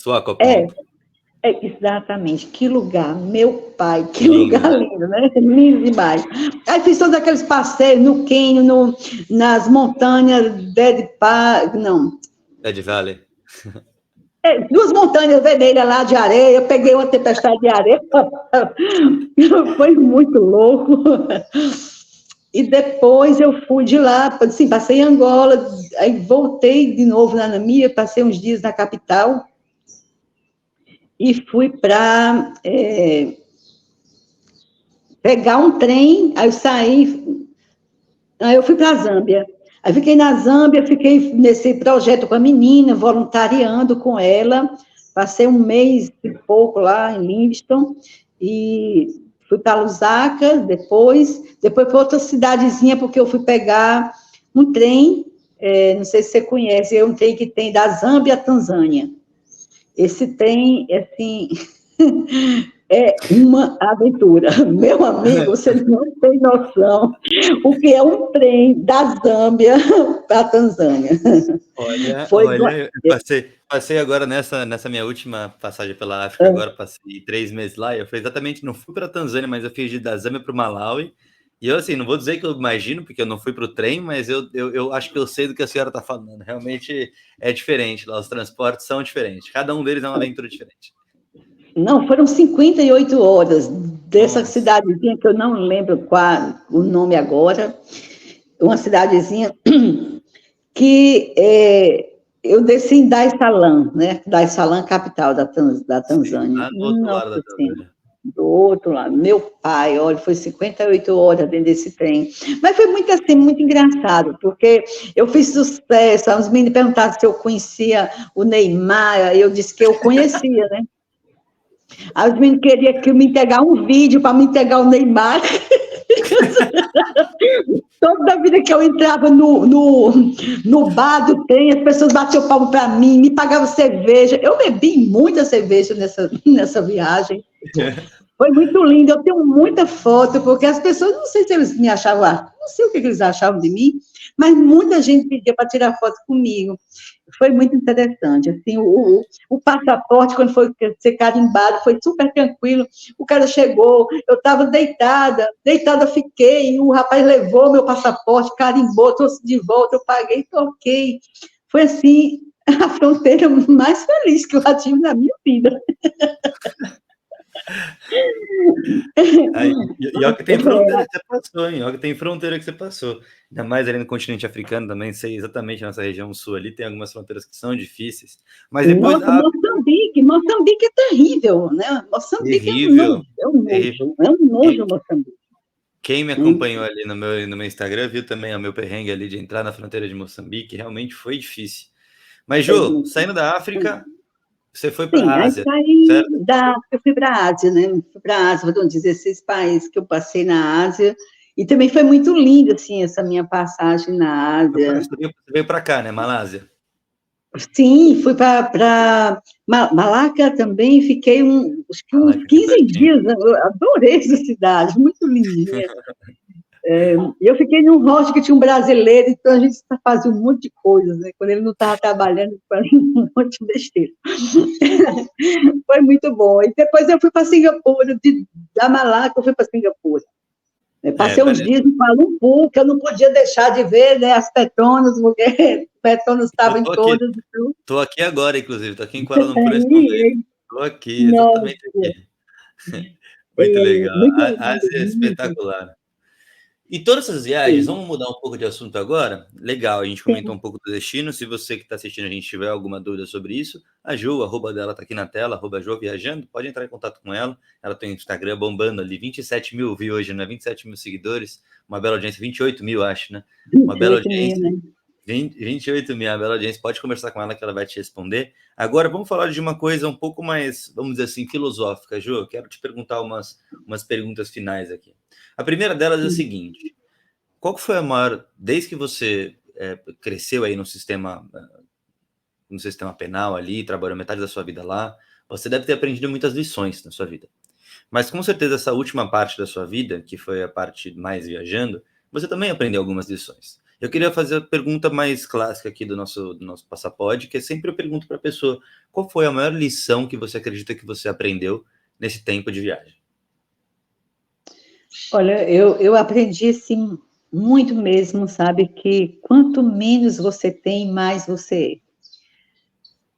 Só a Copampa. Exatamente, que lugar, meu pai, que Lindo, lugar né? lindo, né? Lindo demais. Aí fiz todos aqueles passeios no Quênia, nas montanhas não, Dead Valley. duas montanhas vermelhas lá de areia, eu peguei uma tempestade de areia, foi muito louco. E depois eu fui de lá, assim, passei em Angola, aí voltei de novo na Namíbia, passei uns dias na capital e fui para pegar um trem, aí eu saí, aí eu fui para a Zâmbia. Aí fiquei na Zâmbia, fiquei nesse projeto com a menina, voluntariando com ela, passei um mês e pouco lá em Livingstone, e fui para Lusaka depois para outra cidadezinha, porque eu fui pegar um trem, não sei se você conhece, é um trem que tem da Zâmbia à Tanzânia. Esse trem, assim, é uma aventura. Meu amigo, você não tem noção o que é um trem da Zâmbia para a Tanzânia. Olha, eu passei agora nessa minha última passagem pela África, agora passei 3 meses lá, e eu fui exatamente, não fui para a Tanzânia, mas eu fiz da Zâmbia para o Malawi, e eu, assim, não vou dizer que eu imagino, porque eu não fui para o trem, mas eu acho que eu sei do que a senhora está falando, realmente é diferente lá, os transportes são diferentes, cada um deles é uma aventura diferente. Não, foram 58 horas dessa Nossa. cidadezinha, que eu não lembro qual o nome agora, uma cidadezinha que eu desci em Dar es Salaam, né? Dar es Salaam, capital da Sim, Tanzânia. lá do outro lado da Nossa Senhora, Tanzânia. do outro lado. Meu pai, olha, foi 58 horas dentro desse trem. Mas foi muito assim, muito engraçado, porque eu fiz sucesso. Os meninos perguntaram se eu conhecia o Neymar, aí eu disse que eu conhecia, né? Aí os meninos queriam que eu me entregar um vídeo para me entregar o Neymar. Toda vida que eu entrava no bar do trem, as pessoas batiam palmo para mim, me pagavam cerveja. Eu bebi muita cerveja nessa viagem. Foi muito lindo. Eu tenho muita foto, porque as pessoas, não sei se eles me achavam, não sei o que eles achavam de mim, mas muita gente pedia para tirar foto comigo. Foi muito interessante. Assim, o passaporte, quando foi ser carimbado, foi super tranquilo. O cara chegou, eu estava deitada fiquei, o rapaz levou meu passaporte, carimbou, trouxe de volta, eu paguei, toquei. Foi assim, a fronteira mais feliz que eu já tive na minha vida. E olha que tem fronteira que você passou, hein? Olha que tem fronteira que você passou. Ainda mais ali no continente africano também, sei exatamente nessa região sul ali, tem algumas fronteiras que são difíceis. Mas depois Nossa, Moçambique é terrível, né? Moçambique terrível, terrível. É um nojo Moçambique. Quem me acompanhou ali no meu Instagram viu também o meu perrengue ali de entrar na fronteira de Moçambique, realmente foi difícil. Mas, Jô, saindo da África, você foi para Sim, a aí Ásia, saí certo? eu fui para a Ásia, né? Fui para a Ásia, foram 16 países que eu passei na Ásia, e também foi muito lindo, assim, essa minha passagem na Ásia. Você veio para cá, né, Malásia? Sim, fui para Malaca também, fiquei acho que uns Malaca, aqui 15 pertinho. dias, eu adorei essa cidade, muito lindinha. Eu fiquei num hostel que tinha um brasileiro, então a gente fazia um monte de coisas, né? Quando ele não estava trabalhando, fazia um monte de besteira. Foi muito bom. E depois eu fui para Singapura, da Malaca eu fui para Singapura. Passei uns dias em Kuala Lumpur, que eu não podia deixar de ver, né, as Petronas, porque Petronas Eu estavam em todas. Então, tô aqui agora, inclusive, tô aqui em Kuala Lumpur nesse momento. Tô aqui, nossa, exatamente aqui. Muito legal. muito A lindo, Ásia é muito. espetacular. E todas essas viagens, Sim, vamos mudar um pouco de assunto agora? Legal, a gente comentou sim. um pouco do destino. Se você que está assistindo a gente tiver alguma dúvida sobre isso, a Ju, o arroba dela está aqui na tela, arroba Ju Viajando, pode entrar em contato com ela. Ela tem o Instagram bombando ali, 27 mil vi hoje, né? 27 mil seguidores, uma bela audiência, 28 mil, acho, né? Uma bela 28 mil, audiência. né? 28 mil, uma bela audiência. Pode conversar com ela que ela vai te responder. Agora, vamos falar de uma coisa um pouco mais, vamos dizer assim, filosófica, Ju. Eu quero te perguntar umas perguntas finais aqui. A primeira delas é a seguinte: qual que foi a maior, desde que você cresceu aí no sistema penal ali, trabalhou metade da sua vida lá, você deve ter aprendido muitas lições na sua vida. Mas com certeza essa última parte da sua vida, que foi a parte mais viajando, você também aprendeu algumas lições. Eu queria fazer a pergunta mais clássica aqui do nosso Passaporte, que é sempre eu pergunto para a pessoa, qual foi a maior lição que você acredita que você aprendeu nesse tempo de viagem? Olha, eu aprendi, assim, muito mesmo, sabe, que quanto menos você tem, mais você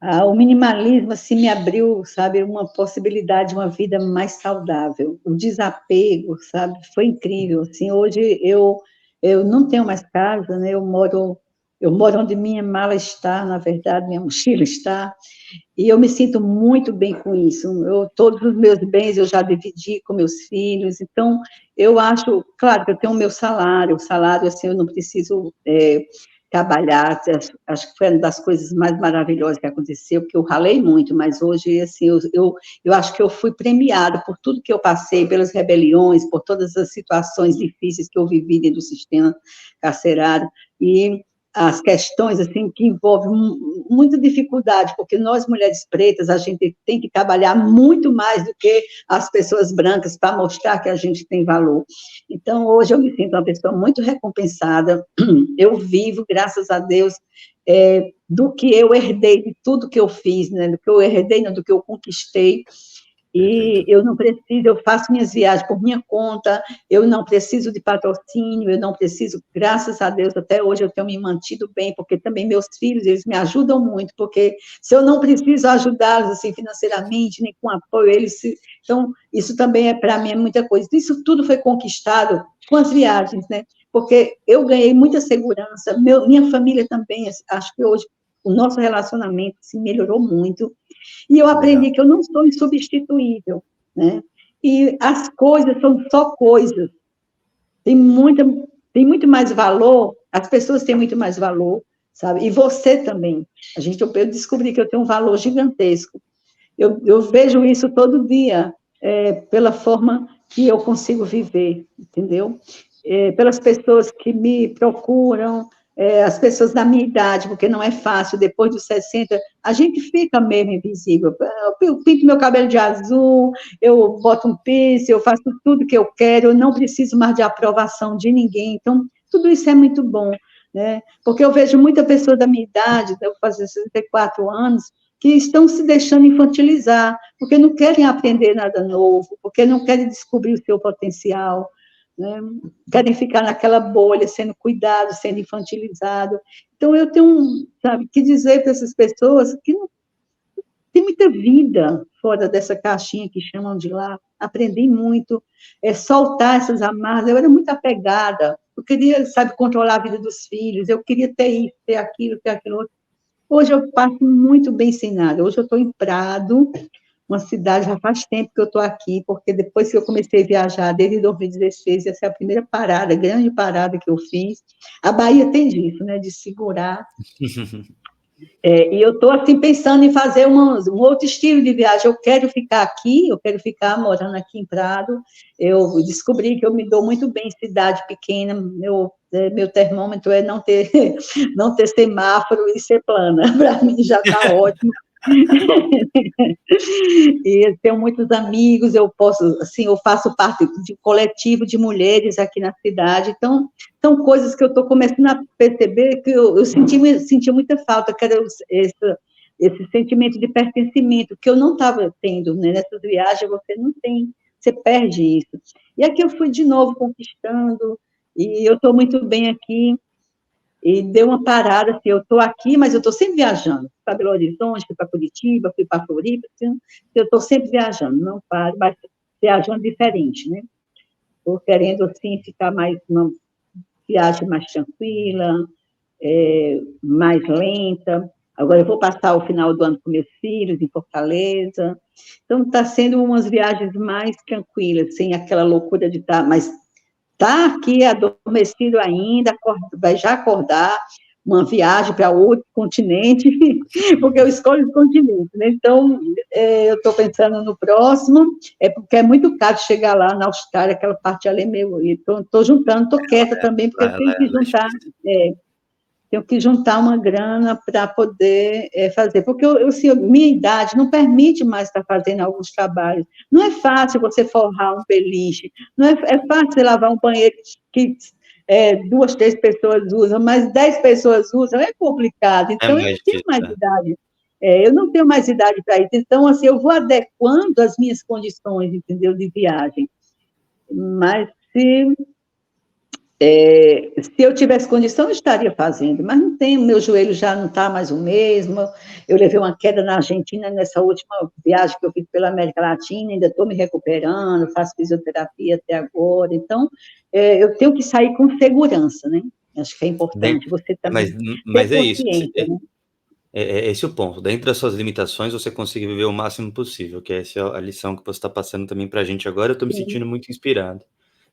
é. O minimalismo, assim, me abriu, sabe, uma possibilidade de uma vida mais saudável. O desapego, sabe, foi incrível. Assim, hoje eu não tenho mais casa, né? Eu moro onde minha mala está, na verdade, minha mochila está, e eu me sinto muito bem com isso. Todos os meus bens eu já dividi com meus filhos, então eu acho, claro que eu tenho o meu salário, o salário, assim, eu não preciso trabalhar, acho que foi uma das coisas mais maravilhosas que aconteceu, porque eu ralei muito, mas hoje, assim, eu acho que eu fui premiada por tudo que eu passei, pelas rebeliões, por todas as situações difíceis que eu vivi dentro do sistema carcerário, e as questões, assim, que envolvem muita dificuldade, porque nós, mulheres pretas, a gente tem que trabalhar muito mais do que as pessoas brancas para mostrar que a gente tem valor. Então, hoje eu me sinto uma pessoa muito recompensada, eu vivo, graças a Deus, do que eu herdei, de tudo que eu fiz, né, do que eu herdei, não, do que eu conquistei, e eu não preciso, eu faço minhas viagens por minha conta, eu não preciso de patrocínio, eu não preciso, graças a Deus, até hoje eu tenho me mantido bem, porque também meus filhos, eles me ajudam muito, porque se eu não preciso ajudá-los, assim, financeiramente, nem com apoio, então, isso também, para mim, é muita coisa. Isso tudo foi conquistado com as viagens, né? Porque eu ganhei muita segurança, minha família também, acho que hoje o nosso relacionamento se melhorou muito, e eu aprendi que eu não sou insubstituível, né? E as coisas são só coisas. Tem muito mais valor, as pessoas têm muito mais valor, sabe? E você também. Eu descobri que eu tenho um valor gigantesco. Eu vejo isso todo dia, pela forma que eu consigo viver, entendeu? Pelas pessoas que me procuram, as pessoas da minha idade, porque não é fácil, depois dos 60, a gente fica mesmo invisível. Eu pinto meu cabelo de azul, eu boto um piercing, eu faço tudo que eu quero, eu não preciso mais de aprovação de ninguém, então, tudo isso é muito bom, né? Porque eu vejo muita pessoa da minha idade, eu faço 64 anos, que estão se deixando infantilizar, porque não querem aprender nada novo, porque não querem descobrir o seu potencial, né? Querem ficar naquela bolha, sendo cuidado, sendo infantilizado. Então, eu tenho, sabe, que dizer para essas pessoas que não tem muita vida fora dessa caixinha que chamam de lá. Aprendi muito, soltar essas amarras. Eu era muito apegada, eu queria, sabe, controlar a vida dos filhos, eu queria ter isso, ter aquilo outro. Hoje eu passo muito bem sem nada. Hoje eu estou em Prado, uma cidade, já faz tempo que eu estou aqui, porque depois que eu comecei a viajar, desde 2016, essa é a primeira parada, grande parada que eu fiz. A Bahia tem disso, né, de segurar. E eu estou, assim, pensando em fazer um outro estilo de viagem. Eu quero ficar aqui, eu quero ficar morando aqui em Prado. Eu descobri que eu me dou muito bem em cidade pequena. Meu termômetro é não ter, não ter semáforo e ser plana. Para mim já está ótimo. E eu tenho muitos amigos, eu faço parte de um coletivo de mulheres aqui na cidade, então, são coisas que eu estou começando a perceber que eu senti muita falta, que era esse sentimento de pertencimento, que eu não estava tendo, né? Nessas viagens você não tem, você perde isso. E aqui eu fui de novo conquistando, e eu estou muito bem aqui, e deu uma parada, assim, eu estou aqui, mas eu estou sempre viajando. Fui para Belo Horizonte, fui para Curitiba, fui para Floripa, assim, eu estou sempre viajando, não paro, mas viajando diferente, né? Estou querendo, assim, ficar uma viagem mais tranquila, mais lenta. Agora eu vou passar o final do ano com meus filhos em Fortaleza. Então, está sendo umas viagens mais tranquilas, sem aquela loucura de estar, mas está aqui adormecido ainda, vai já acordar, uma viagem para outro continente, porque eu escolho os continentes, né? Então, eu estou pensando no próximo, porque é muito caro chegar lá na Austrália, aquela parte ali é meio, estou juntando, estou quieta também, porque eu tenho que juntar uma grana para poder fazer, porque assim, minha idade não permite mais estar fazendo alguns trabalhos. Não é fácil você forrar um beliche, não é fácil você lavar um banheiro que 2, 3 pessoas usam, mas 10 pessoas usam, é complicado. É Então, eu mais não tenho difícil, mais né? idade. Eu não tenho mais idade para isso. Então, assim, eu vou adequando as minhas condições, entendeu, de viagem. Mas se eu tivesse condição, eu estaria fazendo, mas não tenho, meu joelho já não está mais o mesmo. Eu levei uma queda na Argentina nessa última viagem que eu fiz pela América Latina, ainda estou me recuperando, faço fisioterapia até agora. Então, eu tenho que sair com segurança, né? Acho que é importante você Mas, também ter mas é isso. consciência, né? É esse o ponto. Dentro das suas limitações, você consegue viver o máximo possível, que essa é a lição que você está passando também para a gente agora. Eu estou me Sim. sentindo muito inspirado.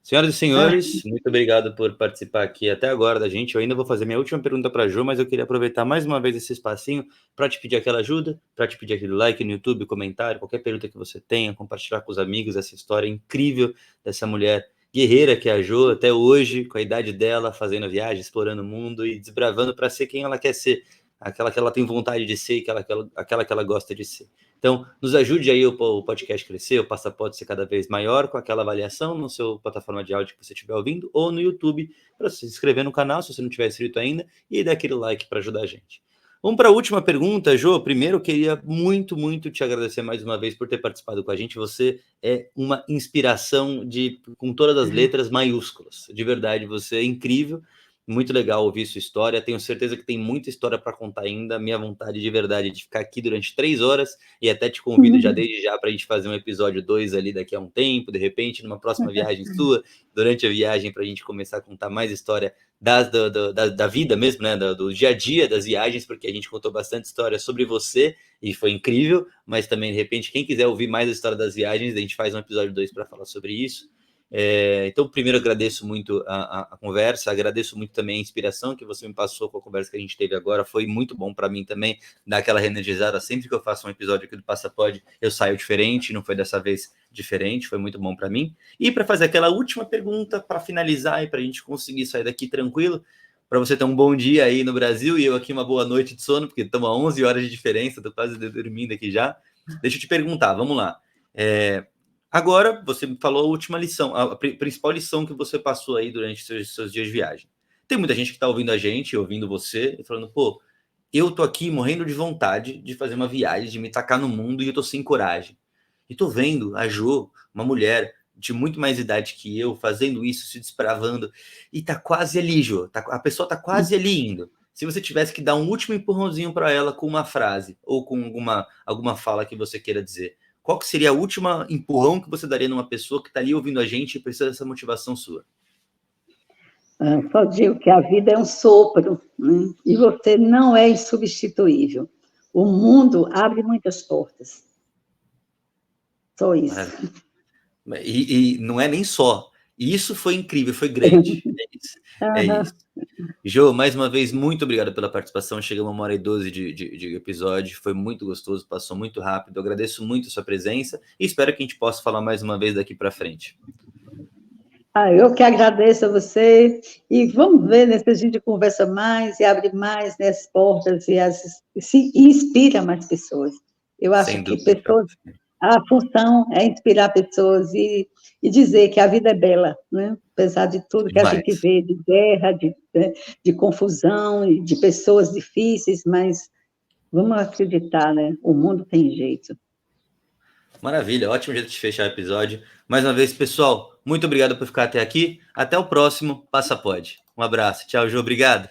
Senhoras e senhores, muito obrigado por participar aqui até agora da gente. Eu ainda vou fazer minha última pergunta para a Jo, mas eu queria aproveitar mais uma vez esse espacinho para te pedir aquela ajuda, para te pedir aquele like no YouTube, comentário, qualquer pergunta que você tenha, compartilhar com os amigos essa história incrível dessa mulher guerreira que é a Jo, até hoje, com a idade dela, fazendo viagem, explorando o mundo e desbravando para ser quem ela quer ser, aquela que ela tem vontade de ser e aquela que ela gosta de ser. Então, nos ajude aí o podcast crescer, o Passaporte ser cada vez maior, com aquela avaliação no seu plataforma de áudio que você estiver ouvindo, ou no YouTube, para se inscrever no canal, se você não tiver inscrito ainda, e dar aquele like para ajudar a gente. Vamos para a última pergunta, Jo. Primeiro, eu queria muito, muito te agradecer mais uma vez por ter participado com a gente. Você é uma inspiração com todas as letras maiúsculas. De verdade, você é incrível. Muito legal ouvir sua história. Tenho certeza que tem muita história para contar ainda. Minha vontade de verdade é de ficar aqui durante 3 horas e até te convido já desde já para a gente fazer um episódio 2 ali daqui a um tempo, de repente, numa próxima viagem sua, durante a viagem, para a gente começar a contar mais história da vida mesmo, né? Do dia a dia das viagens, porque a gente contou bastante história sobre você e foi incrível, mas também, de repente, quem quiser ouvir mais a história das viagens, a gente faz um episódio 2 para falar sobre isso. Então, primeiro, agradeço muito a conversa, agradeço muito também a inspiração que você me passou com a conversa que a gente teve agora. Foi muito bom para mim também, dar aquela reenergizada. Sempre que eu faço um episódio aqui do Passaporte, eu saio diferente, não foi dessa vez diferente, foi muito bom para mim. E para fazer aquela última pergunta, para finalizar e para a gente conseguir sair daqui tranquilo, para você ter um bom dia aí no Brasil e eu aqui uma boa noite de sono, porque estamos a 11 horas de diferença, estou quase dormindo aqui já. Deixa eu te perguntar, vamos lá. Agora, você me falou a última lição, a principal lição que você passou aí durante seus dias de viagem. Tem muita gente que está ouvindo a gente, ouvindo você, e falando, pô, eu tô aqui morrendo de vontade de fazer uma viagem, de me tacar no mundo e eu tô sem coragem. E tô vendo a Jo, uma mulher de muito mais idade que eu, fazendo isso, se desbravando, e tá quase ali, Jo, a pessoa tá quase ali indo. Se você tivesse que dar um último empurrãozinho para ela com uma frase, ou com alguma fala que você queira dizer, qual que seria a última empurrão que você daria numa pessoa que está ali ouvindo a gente e precisa dessa motivação sua? Só digo que a vida é um sopro, né? E você não é insubstituível. O mundo abre muitas portas. Só isso. E não é nem só. Isso foi incrível, foi grande. É isso. É isso. Jo, mais uma vez, muito obrigado pela participação. Chegamos a 1h12 de episódio. Foi muito gostoso, passou muito rápido. Eu agradeço muito a sua presença e espero que a gente possa falar mais uma vez daqui para frente. Eu que agradeço a você e vamos ver, né, se a gente conversa mais e abre mais, né, as portas e inspira mais pessoas. Eu acho Sem que dúvida. a função é inspirar pessoas e dizer que a vida é bela, né? Apesar de tudo que a gente vê, de guerra, de confusão, de pessoas difíceis, mas vamos acreditar, né? O mundo tem jeito. Maravilha, ótimo jeito de fechar o episódio. Mais uma vez, pessoal, muito obrigado por ficar até aqui. Até o próximo Passaporte. Um abraço. Tchau, Jo. Obrigado.